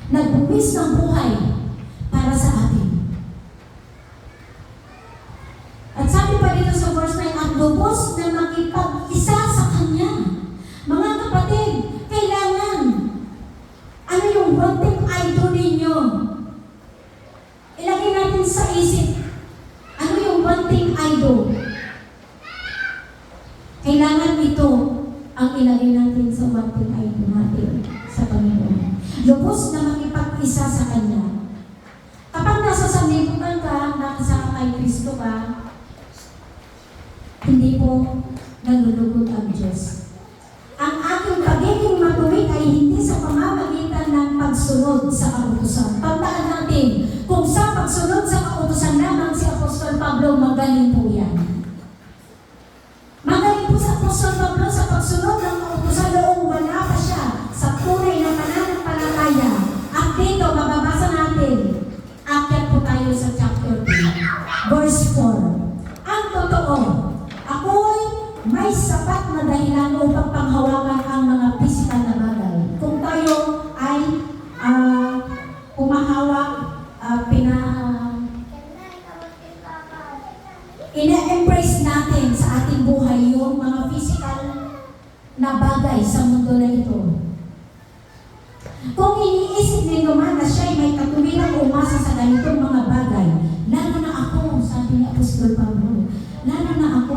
nagbuwis ng buhay para sa atin. At sabi pa dito sa verse 9, ang lubos na makipag-isa sa Kanya. Mga kapatid, kailangan, ano yung wanting idol ninyo? Ilagay natin sa isip, ano yung wanting idol? Kailangan ito ang ilagay natin sa wanting idol natin sa Panginoon. Lubos na makipag-isa sa Kanya. Kapag nasa sanlibutan ka, nakasama kay Kristo ka, hindi po nalulugod ang Diyos. Ang ating pagiging matuwid ay hindi sa pamamagitan ng pagsunod sa kautusan. Tandaan natin, kung sa pagsunod sa kautusan lamang si Apostol Pablo, magaling po yan. Magaling po sa Apostol Pablo sa pagsunod ng kautusan noong wala pa siya sa tunay na pananampalataya. At dito, mababasa natin, akyat po tayo sa chapter 3, verse 4. Ang totoo, ako'y may sapat na dahilan upang panghawakan ang mga physical na bagay. Kung tayo ay humahawak, ina-embrace natin sa ating buhay yung mga physical na bagay sa mundo na ito. Kung iniisip ninyo man na siya'y may katuwirang umasa sa ganitong mga bagay, lalo na ako, sabi ni Apostol Pablo, lalo na ako.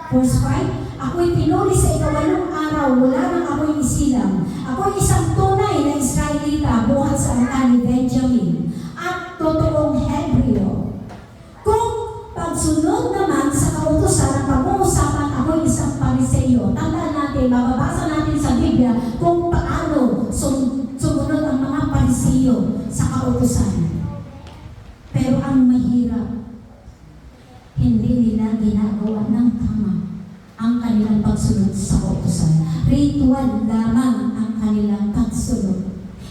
Verse 5, ako'y pinuri sa ikawalong araw, wala nang ako'y isilang. Ako'y isang tunay na Israelita, buhat sa angka ni Benjamin, at totoong Hebreo. Kung pagsunod naman sa kautusan at pag-uusapan, ako'y isang Pariseo. Tandaan natin, mababasa natin sa Biblia kung paano sumunod ang mga Pariseo sa kautusan. Pero ang mahirap, hindi nila ginagawa ng tama ang kanilang pagsunod sa kautusan. Ritual lamang ang kanilang pagsunod.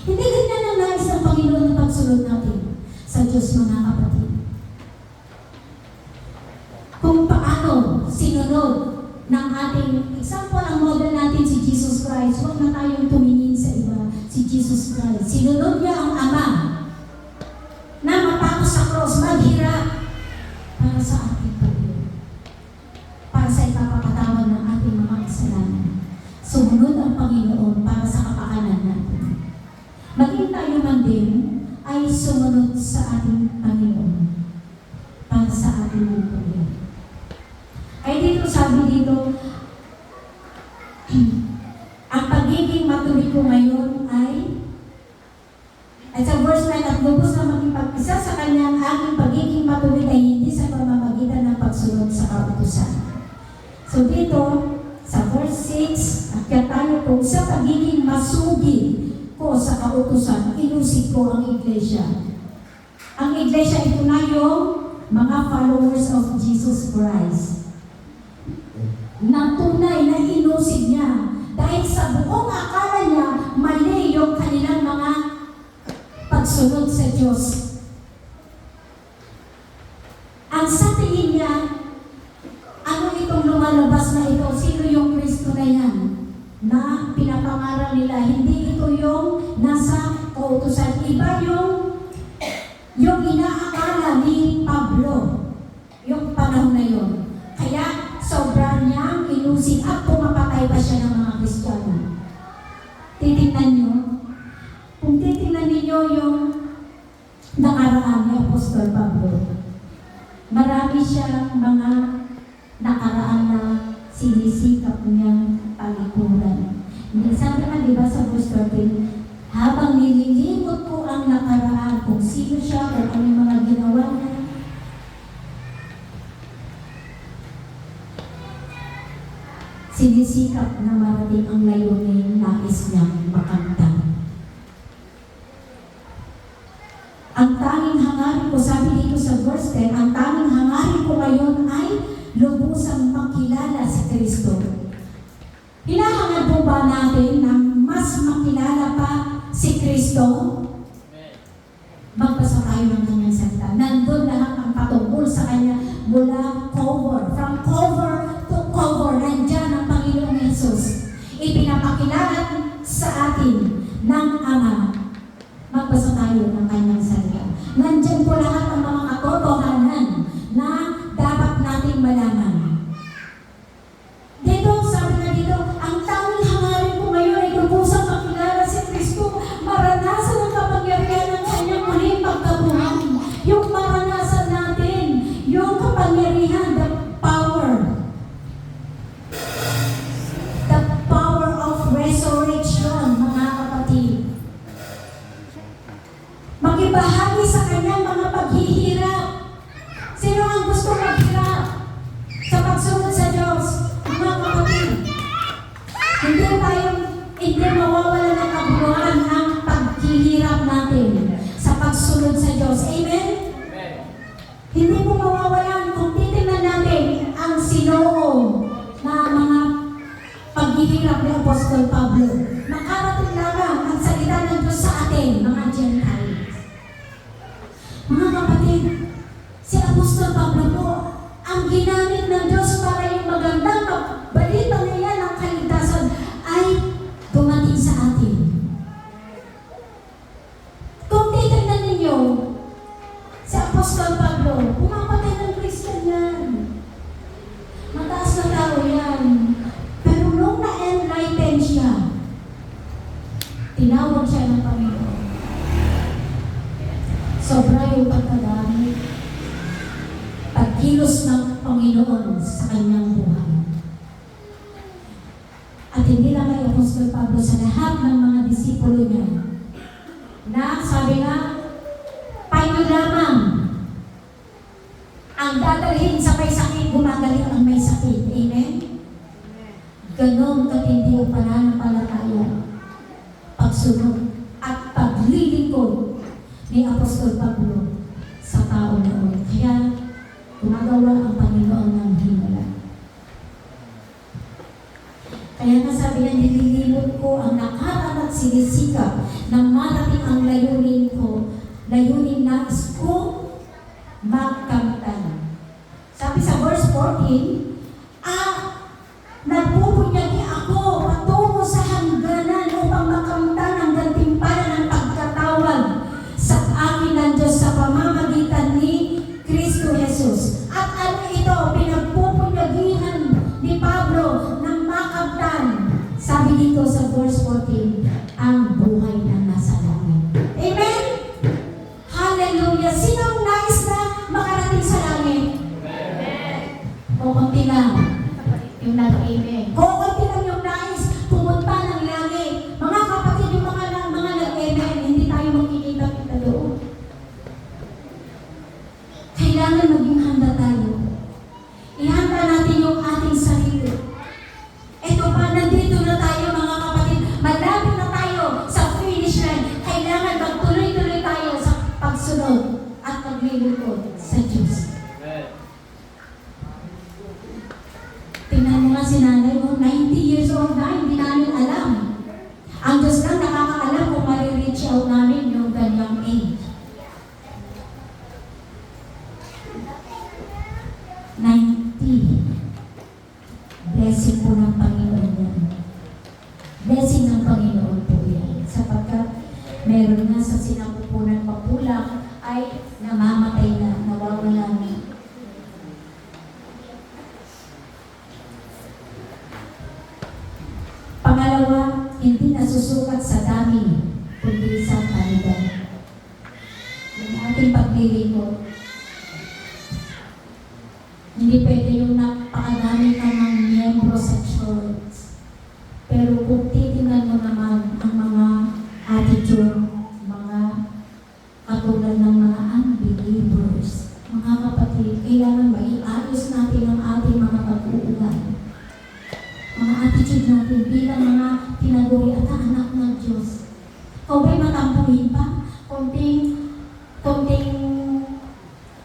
Hindi ganyan ang nais ng Panginoon ng pagsunod natin sa Diyos, mga kapatid. Kung paano sinunod ng ating example, ang model natin si Jesus Christ, huwag na tayong tumingin sa iba, si Jesus Christ. Sinunod niya ang Ama na mapako sa cross, maghirap para sa ating Panginoon, para sa ipapakatawan ng ating mga kasalanan. Sumunod ang Panginoon para sa kapakanan natin. Maging tayo man din ay sumunod sa ating Panginoon para sa ating buhay. Ay dito, sabi dito, ang pagiging matuloy ko ngayon ay sa verse 9, at lubos na makipag-isa sa Kanya, ang aking pagiging matuloy ay hindi sa pamamagitan ng pagsunod sa kautusan. So dito, sa verse 6, akyat tayo po, sa pagiging masugi ko sa kautusan, inusig ko ang iglesia. Ang iglesia, ito na yung mga followers of Jesus Christ. Na tunay na inusig niya dahil sa buong akala niya mali yung kanilang mga pagsunod sa Diyos. Ang sa tingin niya, ano itong lumalabas na ito? Sino yung Kristo na yan? Na pinapangaral nila, hindi ito yung nasa kautusan. Iba yung inaakala ni Pablo yung panahon na yun. Kaya sobra niyang inusig at pumapatay pa siya ng mga Kristiyano. Titingnan niyo, kung titingnan ninyo yung nakaraan ni Apostol Pablo, marami siyang mga nakaraan na sinisikap niyang palikuran. Sabi nga, diba sa verse 13, habang nililimot ko ang nakaraan, kung sino siya, kung ano yung mga ginawa niya, sinisikap na marating ang layunin nais niyang makamtan. Ang tanging hangarin ko, sabi dito sa verse 10, ang tanging hangarin ko ngayon ay lubusang makilala si Kristo. Hinahangad po ba natin na mas makilala pa si Kristo? Magbasa tayo ng kanyang salita. Nandun lahat ang patungkol sa kanya mula cover. From cover to cover, nandyan ang Panginoong Hesus. Ipinapakilala sa atin ng Ama. Magbasa tayo ng kanyang salita. Nandyan po lahat ang mga katotohanan na dapat nating malaman. Dito, sabi na dito, ang tanging hangarin ko ngayon ay lubusang makilala si Kristo, maranasan ang kapangyarihan ng kanyang muling pagkabuhay. Yung maranasan natin, yung kapangyarihan, the power of resurrection, mga kapatid. Makibahagi sa kanyang mga paghihirap. Sino ang gusto maghirap sa pagsunod sa Diyos? Mga kapatid, hindi mawawala ng kabuluhan ang paghihirap natin sa pagsunod sa Diyos. Amen? Hindi mo mawawalan kung titignan natin ang sinoo na mga paghihirap ni Apostol Pablo. Makarating lamang ang salita ng Diyos sa atin, mga Gentiles. Mga kapatid, si Apostol Pablo po, ang ginamit ng Diyos para yung magandang balita na yan ng kaligtasan ay dumating sa atin. Kung titignan ninyo, si Apostol Pablo, pumapatay ng Christian yan. Mataas na tao yan. Pero nung na-enlighten siya, tinawag siya ng Panginoon. Sobra yung pagkadami, pagkilos ng Panginoon sa kanyang buhay. At hindi lang kay Apostol Pablo, sa lahat ng mga disipulo niya, na sabi nga, payo lamang ang dadalhin sa may sakit, gumagaling ang may sakit. Amen? Ganon katindi ang pananampalataya, pagsunod at paglilingkod ni Apostol Pablo sa tao noon. Kaya gumagawa ang Panginoon ng himala. Kaya nga sabi niya, nililimot ko ang nakaraan at sinisikap na marating ang layunin ko, layunin nais ko magkamtan. Sabi sa verse 14, nagpupunyagi ako patungo sa hangganan upang makamtan ang gantimpala ng pagkatawag sa akin ng Diyos sa pamamagitan ni Kristo Jesus. At ano ito, pinagpupunyagihan ni Pablo ng makamtan. Sabi dito sa verse 14, ang buhay na nasa langit. Amen? Hallelujah! Sinong nais na makarating sa langit? Amen! O konti lang. Yung nag-amen. Konti lang yung nais pumunta ng langit. Mga kapatid, yung mga nag-amen, hindi tayo makikita-kita doon. Kailangan maging handa tayo. Ihanda natin yung ating sarili. Ito pa, nandito na tayo mga kapatid. Malapit na tayo sa finish line. Kailangan magtuloy-tuloy tayo sa pagsunod at paglilingkod sa Diyos. Tingnan mo nga si nanay mo, 90 years old na, hindi namin alam. Ang Diyos lang nakakaalam kung marireach out namin yung ganyang age. 90. Blessing po ng Panginoon yan. Blessing ng Panginoon po yan. Sapagkat meron nga sa sinapupunan papulak ay namamatay na, nawawala na. Pangalawa, hindi nasusukat sa dami, kundi sa kalidad. Yung ating paglilingkod, hindi pwede yung napakadami ka ng miyembro sa church. Pero kung titingnan mo naman ang mga attitude, mga katulad ng mga unbelievers, mga kapatid, kailangan maiayos natin ang ating mga pag-uugal. Mga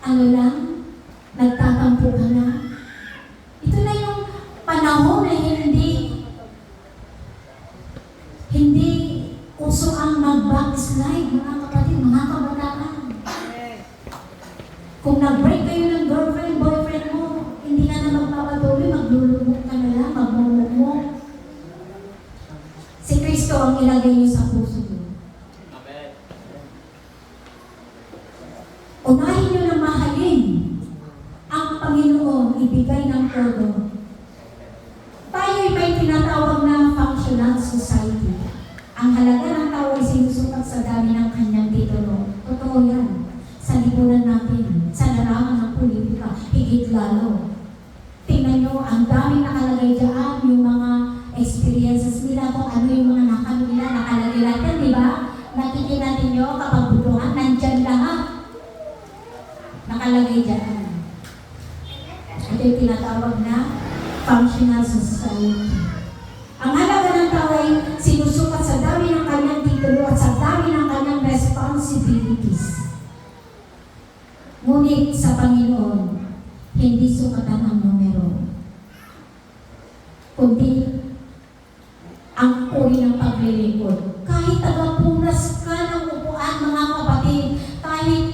ano lang, nagtatampo ka na. Ito na yung panahon na hindi uso ang mag-backslide, mga kapatid, mga kabataan. Kung nag-break kayo ng girlfriend, boyfriend mo, hindi ka na magpapatuloy, maglulumok ka na lang, magmumukmok. Si Kristo ang ilagay niyo sa puso niyo. Amen. Unahin niyo na mahalin ang Panginoon, ibigay ng todo. Tayo'y may tinatawag na functional society. Ang halaga ng tao ay sinusukat sa dami ng kanyang titulo. Totoo yan. Sa lipunan natin, sa larangan ng politika, higit lalo. Tingnan nyo, ang daming nakalagay dyan, yung mga experiences nila, kung ano yung mga nakamit nila, nakalagay natin, di ba? Nakikita natin nyo, kapag butuhan, nandyan lahat. Nakalagay dyan. Ito yung tinatawag na functional society. Ang halaga ng tao ay sinusukat sa dami ng kanyang titulo at sa dami ng kanyang responsibilities. Ngunit sa Panginoon, hindi sukatan ang numero, kundi ang uri ng paglilingkod. Kahit tagapunas ka ng upuan, mga kapatid, kahit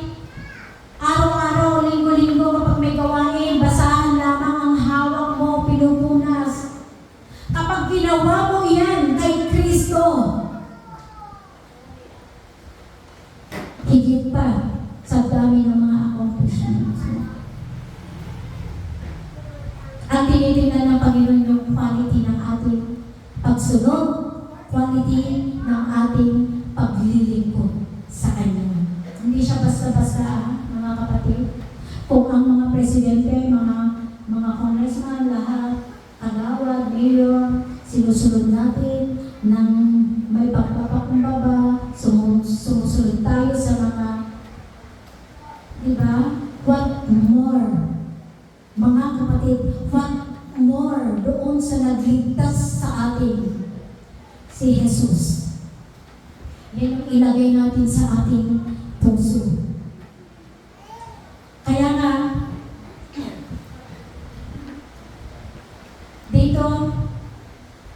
araw-araw, linggo-linggo, kapag may gawain, basahan lamang ang hawak mo, pinupunas. Kapag ginawa mo yan kay Kristo, higit pa sa dami ng mga accomplishments mo. Ang tinitingnan ng Panginoon yung quality ng ating pagsunod, quality ng ating paglilingkod sa Kanya. Hindi siya basta-basta, mga kapatid. Kung ang mga presidente, mga congressman, lahat, kagawad, mayor, sinusunod natin ng may pagpapakumbaba, sumusunod tayo sa mga, di ba? What more? Mga kapatid, what more doon sa nagligtas sa atin? Si Jesus. Yan yung ilagay natin sa ating puso. Kaya nga, dito,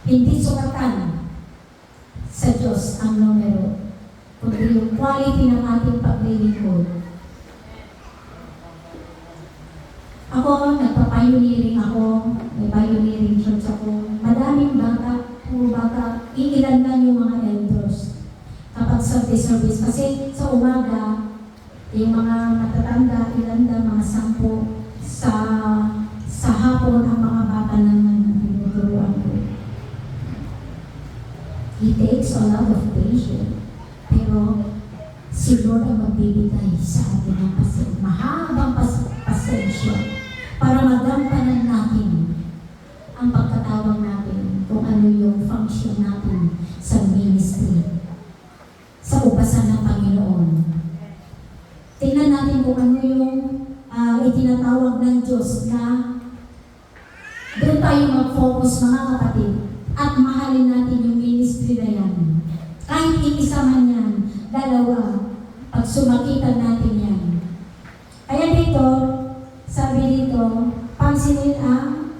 hindi sukatan sa Diyos ang numero, kundi yung quality ng ating paglilingkod. Ako, nagpa-pioneering ako, may pioneering church ako. Madaming bata, puro bata, iilan lang yung mga elders. Kapag service, kasi sa umaga, yung mga matatanda, ilan lang, mga 10, sa hapon ang mga bata naman tinuturuan ko. It takes a lot of patience. Pero si Lord ang magbibigay sa atin ng pasensya. Mahabang pasensya para magampanan natin ang pagkatawag natin kung ano yung function natin sa ministry, sa upasan ng Panginoon. Tingnan natin kung ano yung itinatawag ng Diyos na doon tayo mag-focus, mga kapatid, at mahalin natin yung ministry na yan. Kahit iisa man yan, dalawa, pag sumakitan natin yan. Kaya dito, sabi dito, pansinin ang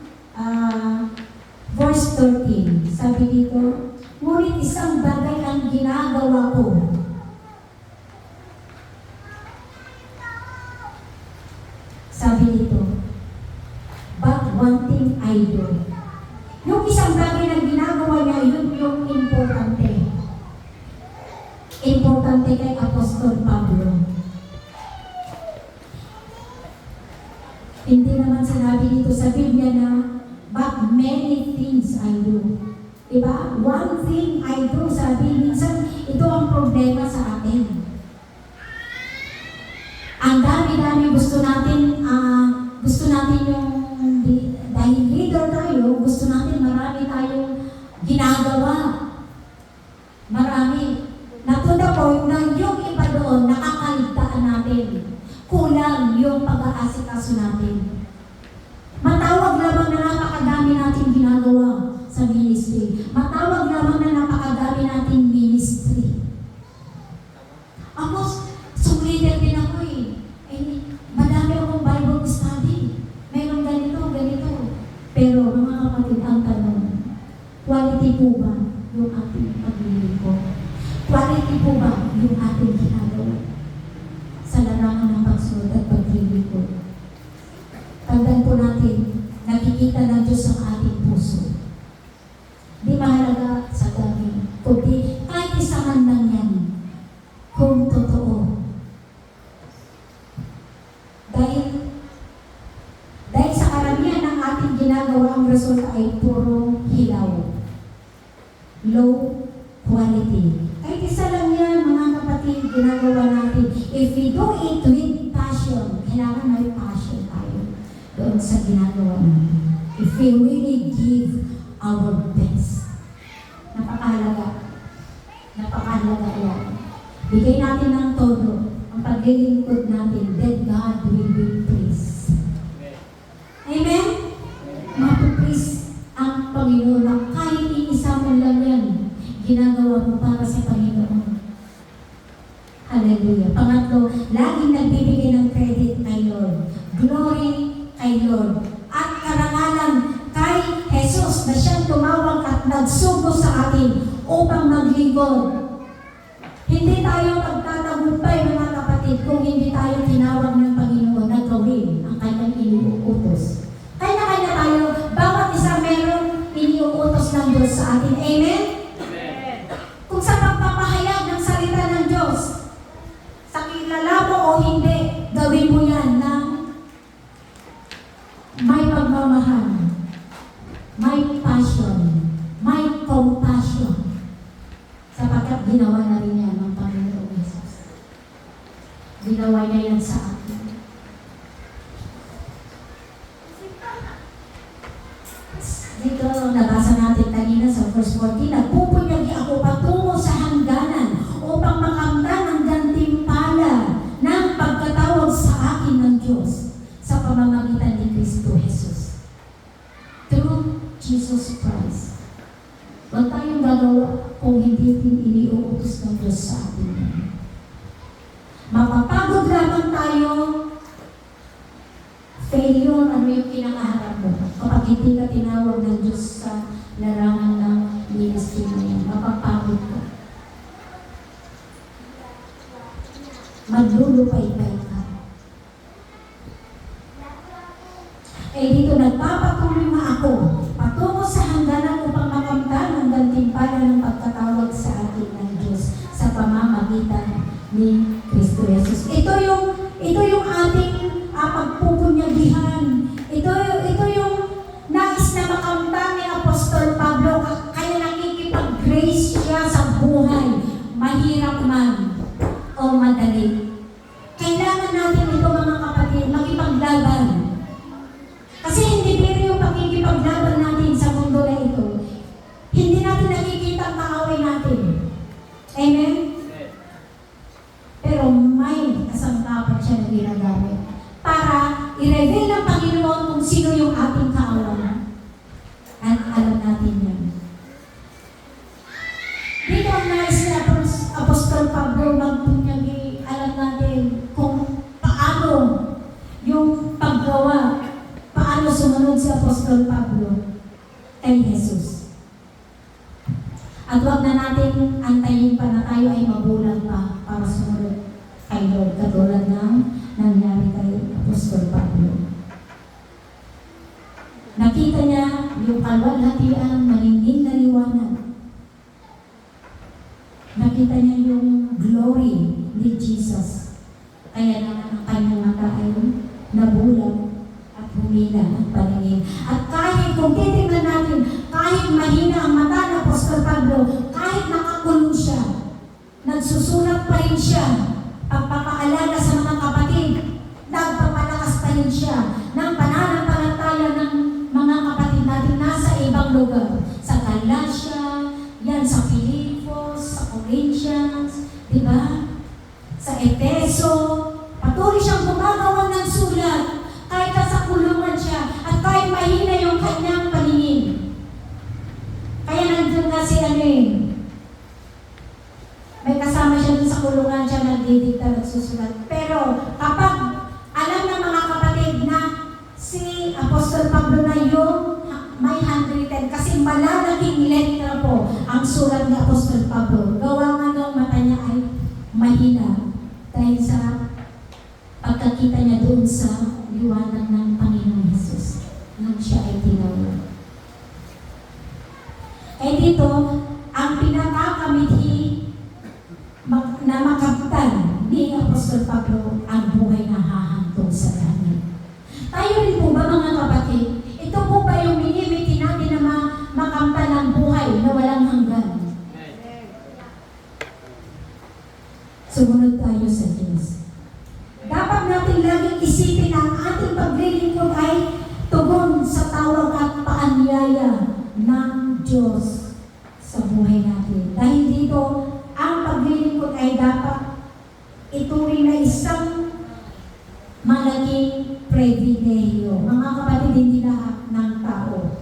verse 13. Sabi dito, ngunit isang bagay ang ginagawa ko. Sabi dito, but one thing I do. Yung isang bagay na ginagawa niya, yun yung importante. Importante kay Apostol Pablo. Hindi naman sinabi dito sa Biblia na, but many things I do. Diba? One thing I do, sabi, minsan ito ang problema sa atin. Ang dami-dami gusto natin yung, dahil leader tayo, gusto natin marami tayong ginagawa. Marami. Na to the point na yung iba doon, nakakaligtaan natin. Kulang yung pag-aasikaso natin. Matawag lamang na napakadami natin ginagawa sa ministry. Matawag lamang na napakadami nating ministry. Ako, leader din ako eh. Madami po ba yung ating paglilingkod? Quality po ba yung ating ginagawa sa larangan ng pagsunod at paglilingkod? Tandaan po natin, nakikita ng Diyos ang ating puso. Di mahalaga sa dami, kundi kahit isa man lang yan, kung totoo. Dahil sa karamihan ng ating ginagawa, ang resulta ay puro hilaw. Low quality. Kahit isa lang yan, mga kapatid, ginagawa natin. If we do it with passion, kailangan may passion tayo doon sa ginagawa natin. If we really give our best. Napakahalaga. Napakahalaga yan. Bigay natin ng todo ang paglilingkod natin, then God will be praised. Amen? Mapupraise ang Panginoon na kahit iisa man lang yan, ginagawa mo para sa Panginoon. Hallelujah. Pangatlo, laging nagbibigay ng credit kay Lord. Glory kay Lord. At karangalan kay Jesus na siyang tumawag at nagsugo sa atin upang maglingkod. Hindi tayo magtatagumpay, mga kapatid, kung hindi tayo tinawag ng Panginoon na gawin ang kanyang iniuutos. Kaya tayo, bawat isa meron iniuutos ng Diyos sa atin. Amen? Amen. Kung sa pagpapahayag ng salita ng Diyos, sa kilala mo o hindi, gawin mo yan ng may pagmamahal, may passion, may compassion. Sapagkat ginawa na rin yan ng Panginoon Jesus. Ginawa niya yan sa atin. Dito, nabasa natin kanina sa verse 14, nagpupunyagi ako patungo sa hangganan upang makamtan ang gantimpala ng pagkatawag sa akin ng Diyos sa pamamagitan ni Kristo Jesus. Through Jesus Christ. Huwag tayong gagawa kung hindi iniuutos ng Diyos sa atin. Mapapagod lamang tayo, failure, ano yung kinakaharap mo? Kapag hindi ka tinawag ng Diyos sa larangan ng ministry na yan, mapapagod ka. Maglulupay-pay ka. Dito nagpapatuloy na ako patungo sa hangganan upang makamtan ang gantimpala ng pagkatawag sa atin ng Diyos sa pamamagitan ni Kristo Jesus. Ito yung ating pagpupunyagihan. Ito yung nais na makamtan ni Apostol Pablo, kaya nakikipag-grace siya sa buhay, mahirap man o madali. Kailangan natin ito, mga kapatid, makipaglaban. Kasi hindi biro yung pagkikipaglaban natin sa mundo na ito. Hindi natin nakikita ang kaaway natin. Amen? Pero may kasangkapan siya na ginagamit para i-reveal ng Panginoon kung sino yung ating kaaway. At alam natin yan. Dito ang nais ni Apostol Pablo magpunyagi, alam natin kung paano yung paggawa, paano sumunod si Apostol Pablo kay Jesus. At huwag na natin antayin pa na tayo ay magulang pa para sumunod kay Lord, katulad ng nangyari kay Apostol Pablo. Nakita niya yung kalwalhatian, malinging na liwanag. Nakita niya yung glory ni Jesus. Kaya naman ang kanyang mata ay nabulag at humina ang paningin. At kahit kung titingnan natin, kahit mahina ang mata ng Apostol Pablo, kahit nakakulong siya, nagsusulat pa rin siya, pagpapaalala sa mga kapatid, nagpapalakas pa rin siya ng pananampalataya ng mga kapatid natin nasa ibang lugar. Sa Galatia, yan sa Filipos, sa Corinthians, di ba? Sa Efeso, patuloy siyang gumagawa ng sulat kahit sa kulungan siya at kahit mahina yung kanyang paningin. Kaya nandun nga si may kasama siya dun sa kulungan siya, nagdidikta, nagsusulat. Pero kapag alam ng mga kapatid na si Apostol Pablo na yung may handwritten kasi malalaking letra po isulat ni Apostol Pablo, gawa nga ng mata niya ay mahina dahil sa pagkakita niya doon sa liwanag ng Panginoong Hesus nang siya ay tinawag. Kaya dito, ang pinakakamithi na makamtan ni Apostol Pablo ang buhay na hahantong sa langit. Tayo rin po ba mga kapatid? Ito po ba yung minimiti natin na makamtan ang buhay na walang hanggan? Sumunod tayo sa Diyos. Dapat natin laging isipin na ang ating paglilingkod ay tugon sa tawag at paanyaya ng Diyos sa buhay natin. Dahil dito, ang paglilingkod ay dapat ituring na isang malaking pribilehiyo. Mga kapatid, hindi lahat ng tao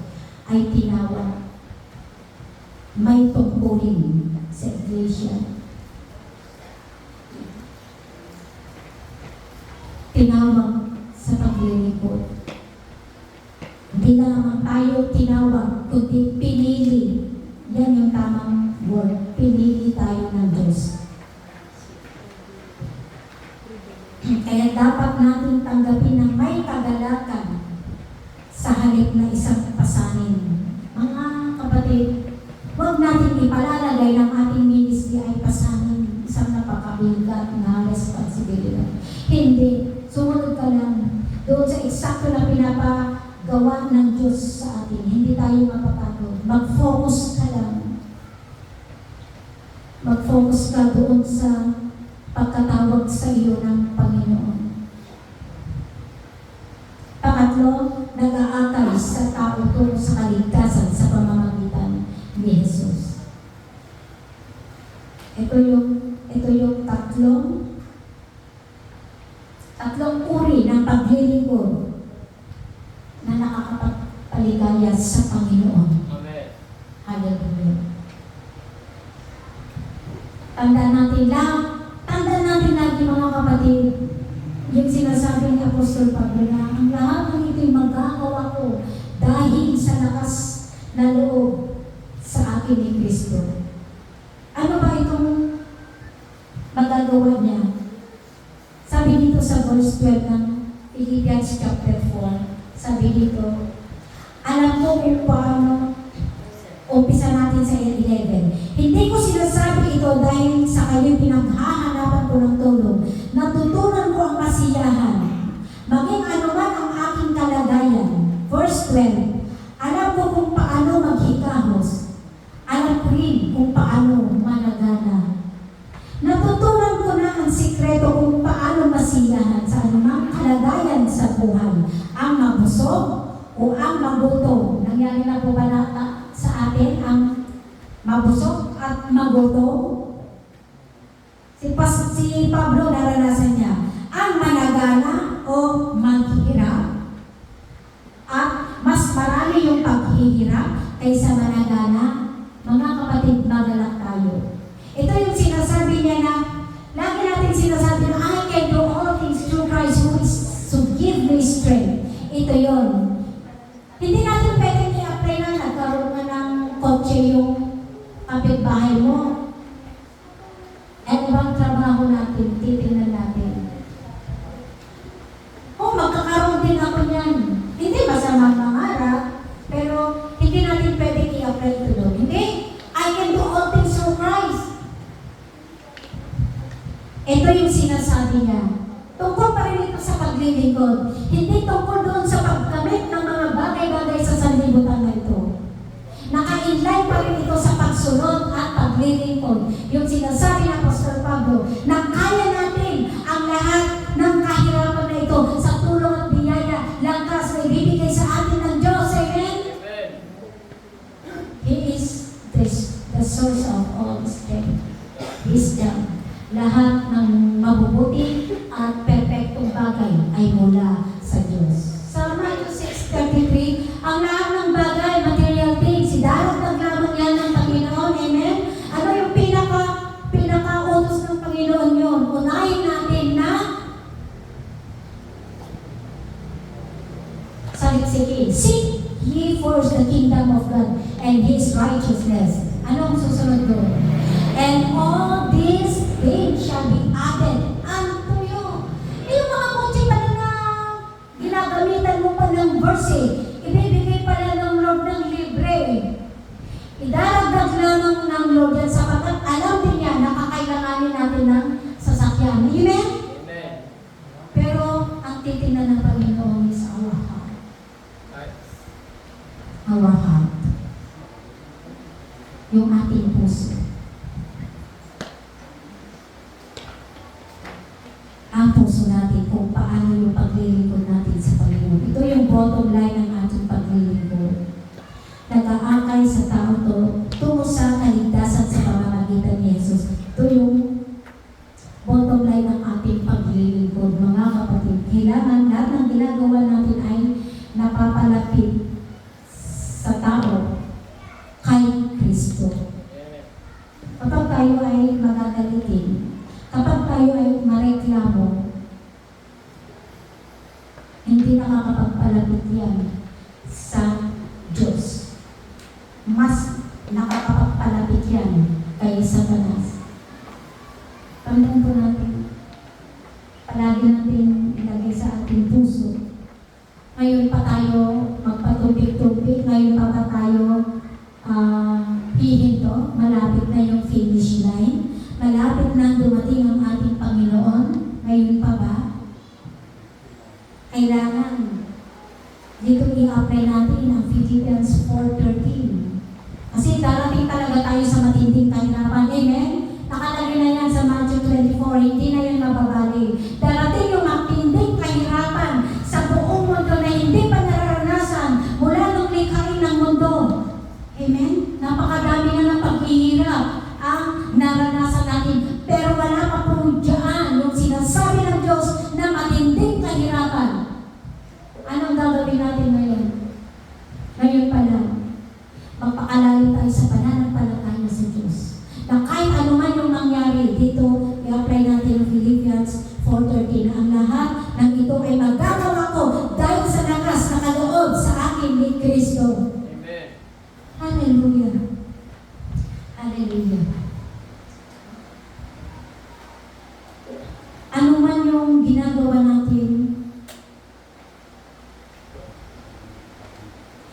ay tinawag. May tungkulin sa iglesia. Tinawag sa paglilingkod. Hindi lamang tayo tinawag, kundi pinili. Yan yung tamang word. Pinili tayo ng Diyos. Kaya dapat natin tanggapin ng may kagalakan sa halip na isang pasanin. Mga kapatid, huwag natin ipalalagay ng ating ministry ay pasanin, isang napakabigat na responsibilidad. Hindi. Sumunod ka lang doon sa eksakto na pinapagawa ng Diyos sa atin. Hindi tayo mapapagod. Mag-focus ka lang. Mag-focus ka doon sa pagkatawag sa iyo ng Panginoon. Pangatlo, nag-aakay sa tao tungo sa kaligtasan sa pamamagitan ni Jesus. Ito yung tatlong uri ng paglilingkod na nakakapagpaligaya sa Panginoon. Amen. Hallelujah. Tandaan natin lagi mga kapatid, yung sinasabi ni Apostol Pablo na ang lahat ng ito'y magagawa ko dahil sa lakas na loob sa akin ni Kristo. Ano ba itong magagawa niya? Sabi dito sa verse 12 ng Philippians chapter 4, sabi dito, alam ko kung paano. Umpisa natin sa 11. Hindi ko sinasabi ito dahil sa kayo pinaghahanapan ko ng tulong. Natutunan ko ang kasiyahan. Maging anuman ang aking kalagayan. Verse 12. Alam ko kung paano maghikahos. Alam ko rin kung paano managana. Natutunan ko na ang sikreto kung paano masiyahan sa anumang kalagayan sa buhay. Ang mabusog o ang magutom. Nangyari na po ba sa atin ang mabusog at magutom? Si Pablo naranasan niya ang managana o maghirap. At mas marami yung paghihirap kaysa managana. Mga kapatid, magalak tayo. Ito yung sinasabi niya na lagi natin sinasabi na I can do all things through Christ who is to give me strength. Ito yon. Hindi natin pwedeng i-apply na nagkaroon na ng kotse yung kapitbahay mo. Ano bang trabaho natin? Titingnan natin. Magkakaroon din ako niyan. Hindi masama mangarap, pero hindi natin pwedeng i-apply ito doon. Hindi. I can do all things through Christ. Ito yung sinasabi niya. Tungkol pa rin ito sa paglilingkod. Hindi tungkol doon sa paggamit ng mga bagay-bagay sa sanlibutan na ito. Naka-inline pa rin ito sa pagsunod at paglilingkod. Yung sinasabi ng Apostol Pablo, na kaya natin ang lahat ng kahirapan na ito sa tulong at biyaya, langkas na ibibigay sa atin ng Diyos. Amen? He is the source of all strength. Wisdom. Lahat ng mabubuti at perpektong bagay ay mula sa Diyos. Sa Matthew 6:33, ang lahat ng bagay, material things, idaragdag lamang yan ng Panginoon. Amen? Ano yung pinaka-utos ng Panginoon yun? Unahin natin na saliksikin. Seek ye first the kingdom of God and His righteousness, Anong susunod doon? And all these things shall be added unto you. Yung mga kotse pala na ginagamitan mo pa ng verse ibibigay pala ng Lord ng libre. Idaragdag lang ng Lord yan sapagkat alam din niya na kakailanganin natin ng sasakyan. Amen? Amen. Pero ang titingnan ng Panginoon is our heart. Our heart. Yung ating puso. Ang puso natin kung paano yung paglilingkod natin sa Panginoon. Ito yung bottom line ng ating paglilingkod. Nag-aakay sa tao to tungo sa kaligtasan sa pamamagitan ni Jesus. Ito yung bottom line ng ating paglilingkod, mga kapatid. Kailangan lahat ng ginagawa natin ay napapalapit sa tao kay Kristo. Kapag tayo ay magagalitin, kapag tayo ay mareklamo, hindi nakakapagpalapit yan sa Diyos. Mas nakakapagpalapit yan kay Satanas. Tandaan po natin, palagi natin ilagay sa ating puso. Ngayon pa tayo magpatubig-tubig, ngayon pa ba tayo hihinto, malapit na yung finish line, malapit na dumating ang ating Panginoon, ngayon pa ba? Kailangan dito i-apply natin ang Philippians 4:13. Kasi darating talaga tayo sa matinding kahirapan. Amen? Nakalagay na yan sa Matthew 24, hindi na yan mababali. Darating yung matinding kahirapan sa buong mundo na hindi pa nararanasan mula nung likhain ng mundo. Amen? Napakadami na ng paghihirap ang naranasan natin. Pero wala pa po dyan yung sinasabi ng Diyos na matinding kahirapan. Anong gagawin natin ngayon? Ngayon pa lang, magpakalalim tayo sa pananampalataya sa Diyos. Na kahit anuman yung nangyari dito, i-apply natin ang Philippians 4:13. Ang lahat ng ito ay magagawa ko dahil sa lakas na kaloob sa akin ni Kristo. Amen. Hallelujah. Hallelujah. Ano man yung ginagawa natin,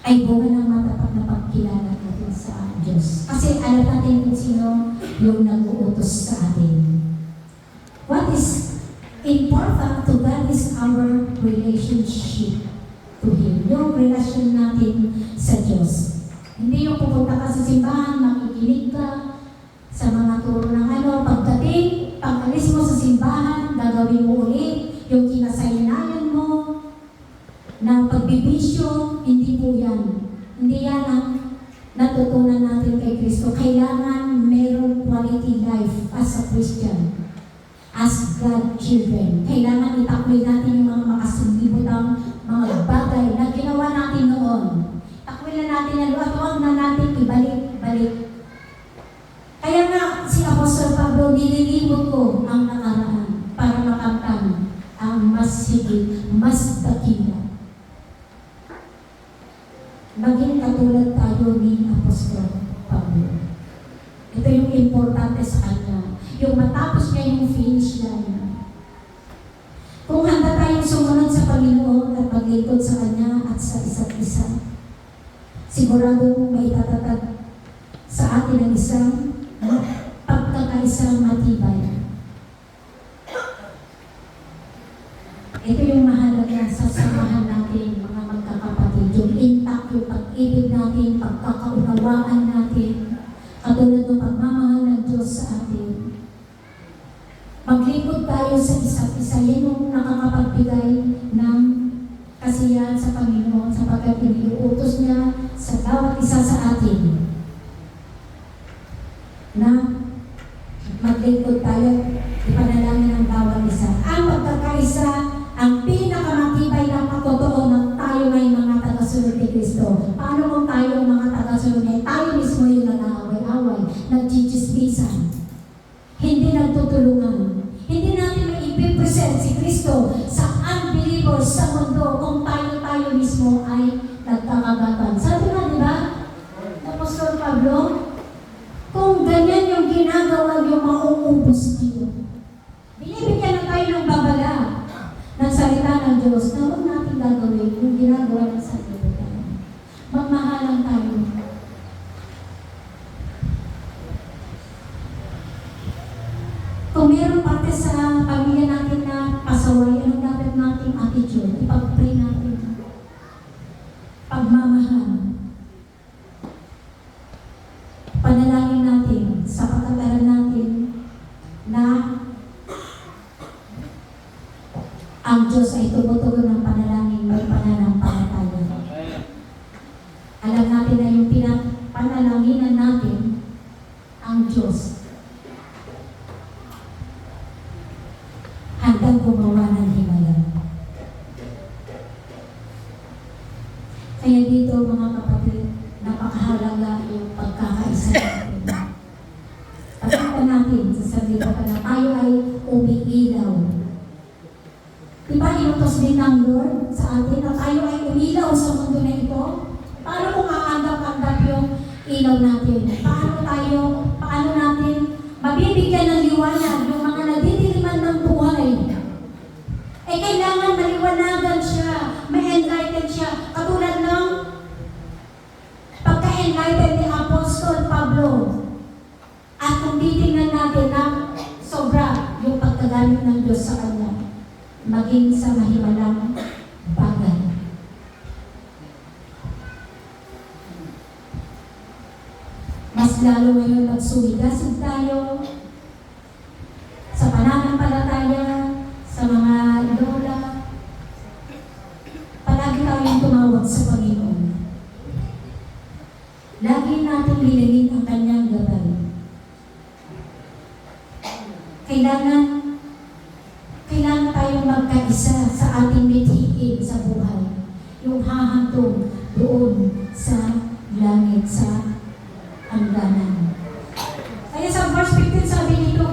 ay bunga ng matapat na pagkilala natin sa Diyos. Kasi alam natin kung sino yung nag-uutos sa atin. What is important to God is our relationship to Him. Yung relasyon natin sa Diyos. Hindi yung pupunta ka sa simbahan, makikinig ka sa mga turo ng pagdating, pag-alis mo sa simbahan, gagawin mo ulit yung kinasayanayan mo, na pagbibisyo, hindi po yan. Hindi yan ang natutunan natin kay Kristo. Kailangan meron quality life as a Christian, as God children. Kailangan itakwil natin yung mga makasundibutang mga bagay na ginawa natin noon. Takwilan natin yan, at huwag na natin ibalik-balik. Kaya nga, si Apostol Pablo, nililimot ko ang nakaraan para makamtan ang mas higit, mas dakila. Maging katulad tayo ni Apostol Pablo. Ito yung importante sa kanya. Yung matapos niya yung finish line. Kung handa tayong sumunod sa Panginoon at maglingkod sa Kanya at sa isa't isa, sigurado may tatatag sa atin ang isang pagkakaisang matibay. Ito yung mahalaga sa samahan natin, mga magkakapatid. Yung intact, yung pag-ibig natin, pagkakaunawaan natin, katulad ng pagmamahal ng Diyos sa atin. Maglingkod tayo sa isa't isa. Yan yung nakakapagbigay ng kasiyahan sa Panginoon sapagkat iniuutos niya sa bawat isa sa atin na maglingkod tayo, ipanalangin ng bawat isa. Ang pagkakaisa, ang pinakamatibay na patotoo ng tayo ay mga tagasunod ni Kristo. Paano kung tayo ang mga tagasunod niya? Tayo mismo yung nag-aaway-away, nag-chichismisan, hindi nagtutulungan. Hindi natin maipipresent si Kristo sa unbelievers sa mundo kung tayo mismo ay nagkakagatan. Sabi nga, di ba? Apostol Pablo, Kaya dito mga kapatid, napakahalaga yung pagkakaisa natin. Pakita natin sa sarili ko na tayo ay umiilaw. Diba inutos din ng Lord sa atin na tayo ay umilaw sa mundo na ito? Paano kung aandap-andap yung ilaw natin? Paano natin mabibigyan ng liwanag yung mga nagdidiliman ng buhay? Eh kailangan maliwanagan siya, ma-enlighten siya. Katulad ng pagka-enlighten ni Apostol Pablo. At kung titingnan natin na sobra yung pagkagamit ng Diyos sa kanya, maging sa mahiwalang bagay. Mas lalo ngayon magsuwigasig tayo sa pananampalataya, sa mga lola. Palagi tayong tumawag sa Panginoon. Lagi natin hilingin ang kanyang gabay. Kailangan tayong magkaisa sa ating mithiin sa buhay. Yung hahantong doon sa langit, sa hangganan. Kaya sa verse 15 sabi nito,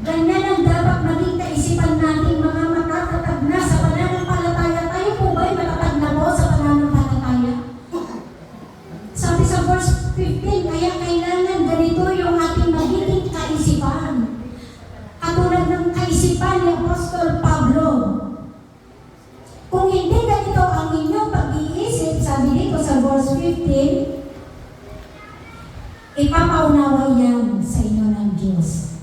ganyan ang dapat maging kaisipan natin mga matatatag na sa pananampalataya. Tayo po ba'y matatag na po sa pananampalataya? Sabi sa verse 15, kaya kailangan ganito yung ating magiging kaisipan. Katulad ng kaisipan ni Apostol Pablo. Kung hindi ganito ang inyong pag-iisip, sabi dito sa verse 15, ipapaunawa yan sa inyo ng Diyos.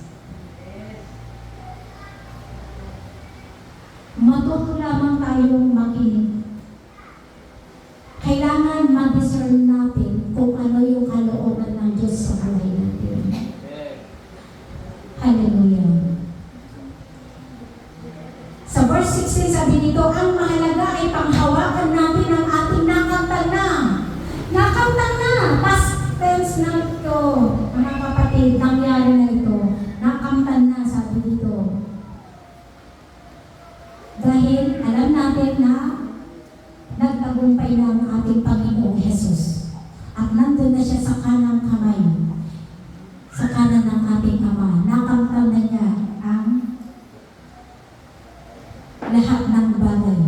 Matuto lamang tayong makinig. Kailangan ma-discern natin kung ano yung kalooban ng Diyos sa buhay natin. Hallelujah. Sa verse 16 sabi dito, ang mahalaga ay panghawakan natin ang ating nakamtan na. Nakamtan na! Past tense na ito, mga kapatid, nangyari na ito. Nakamtan na, sabi dito. Dahil alam natin na nagtagumpay na ang ating Panginoong Jesus. At nandun na siya sa kanang kamay, sa kanan ng ating Ama. Nakamtan na niya ang lahat ng bagay.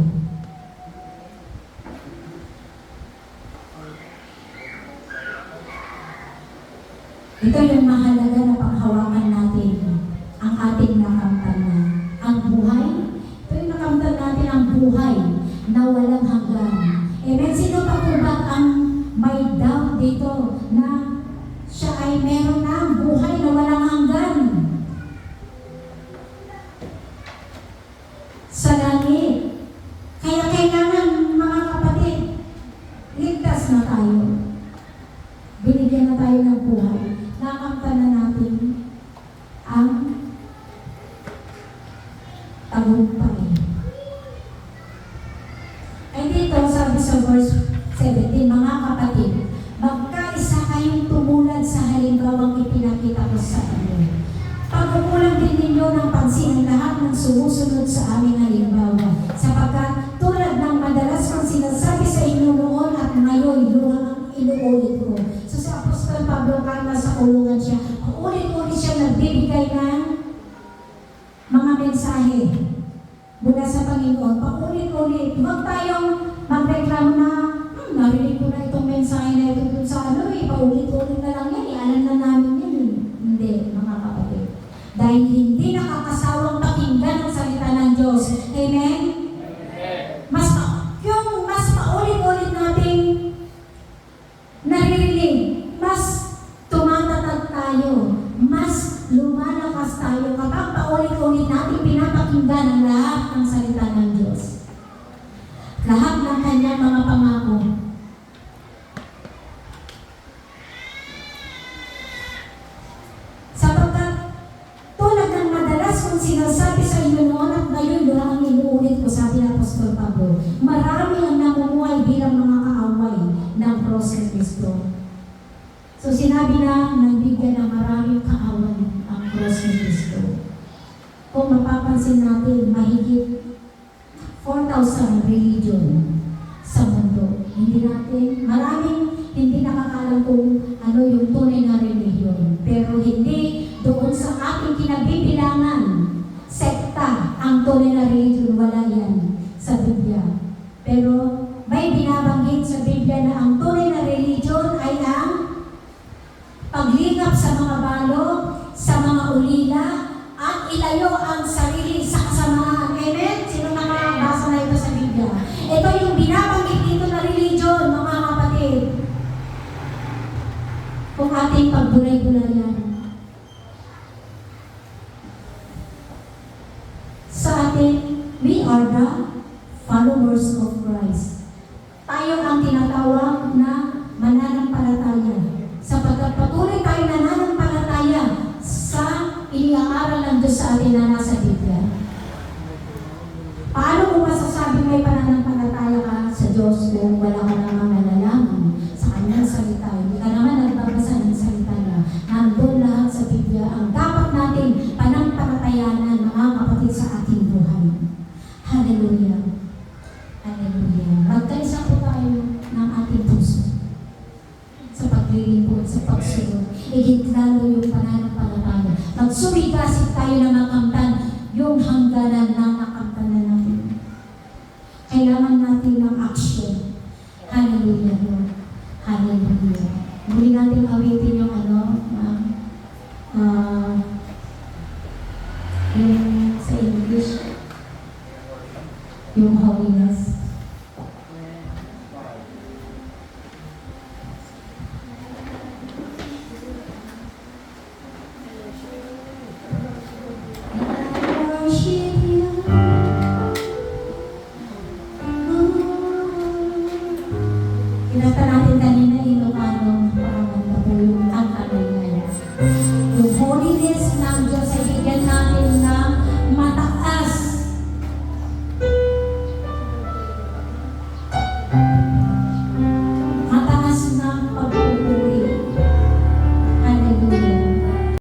Ito yung mahalaga na panghawakan natin, ang ating nakamtan na. Ang buhay, ito yung nakamtan natin ang buhay na walang hanggan. Amen. Sino pa po ba ang may doubt dito na siya ay meron na ang buhay na walang hanggan? Sa langit. Kaya kailangan mga kapatid, ligtas na tayo. Binigyan na tayo ng buhay. Nakamtan na natin ang tagumpay. Ay dito, sabi sa verse 17, mga kapatid, magkaisa kayong tumulad sa halimbawang ipinakita ko sa inyo. Pagkukulang din ninyo ng pansin ang lahat ng sumusunod sa aming halimbawa, sapagkat tulad ng madalas kong sinasabi sa inyo noon at ngayon, luhang inuulit ko. So sa Apostol Pablo, kahit nasa kulungan siya, ulit-ulit siya nagbibigay ng mga mensahe mula sa Panginoon. Paulit-ulit, huwag tayong magreklamo na, narinig ko na itong mensahe na ito dun sa paulit-ulit na lang yan, alam na namin yan. Hindi, mga kapatid. Dahil hindi nakakasawang pakinggan ang salita ng Diyos. Amen? Mas paulit-ulit nating naririnig, mas tumatatag tayo, mas lumalakas tayo kapag paulit-ulit natin pinapakinggan ang lahat ng salita ng Diyos. Lahat ng kanyang mga pangako. Sapagkat tulad ng madalas kong sinasabi sa inyo noon at ngayon lang ang inuulit ko, sabi ng Apostol Pablo, marami ang namumuhay bilang mga kaaway ng cross ni Kristo. So sinabi na nagbigyan ng maraming kaaway ang cross ni Kristo. Kung mapapansin natin, mahigit 4,000 religion sa mundo. hindi natin, maraming hindi nakakalam kung ano yung tunay na relihiyon. Pero hindi doon sa ating kinabibilangan, sekta, ang tunay na relihiyon, wala yan sa Biblia. Pero may binabanggit sa Biblia na ang tunay na relihiyon ay ang paglingap sa mga balok, sa mga ulila, at ilayo ang sarili sa kasamaan. Amen? Sino nakabasa na ito sa Biblia? Ito yung binabanggit dito na religion, mga kapatid. Kung ating pagbulay-bulayan. Sa atin, we are the followers of Christ. Tayo ang tinatawag na mananampalataya. Sapagkat patuloy tayo nananampalataya sa iniaaral ng Diyos sa atin na nasa Biblia. Paano mo masasabi may pananampalataya ka sa Diyos kung wala ka namang nalalaman sa Kanyang salita? Hindi ka naman nagbabasa ng salita niya. Nandun lahat sa Biblia ang dapat natin panampalatayanan, mga kapatid, sa ating buhay. Hallelujah. Hallelujah. Magkaisa po tayo ng ating puso sa paglilingkod, sa pagsunod. Higit lalo yung pananampalataya. Magsumigasip tayo na makamtan yung hangganan na nakamtanan natin. Kailangan natin ng action. Hallelujah, Lord. Hallelujah. Muli natin awitin yung yung sa English, yung holiness.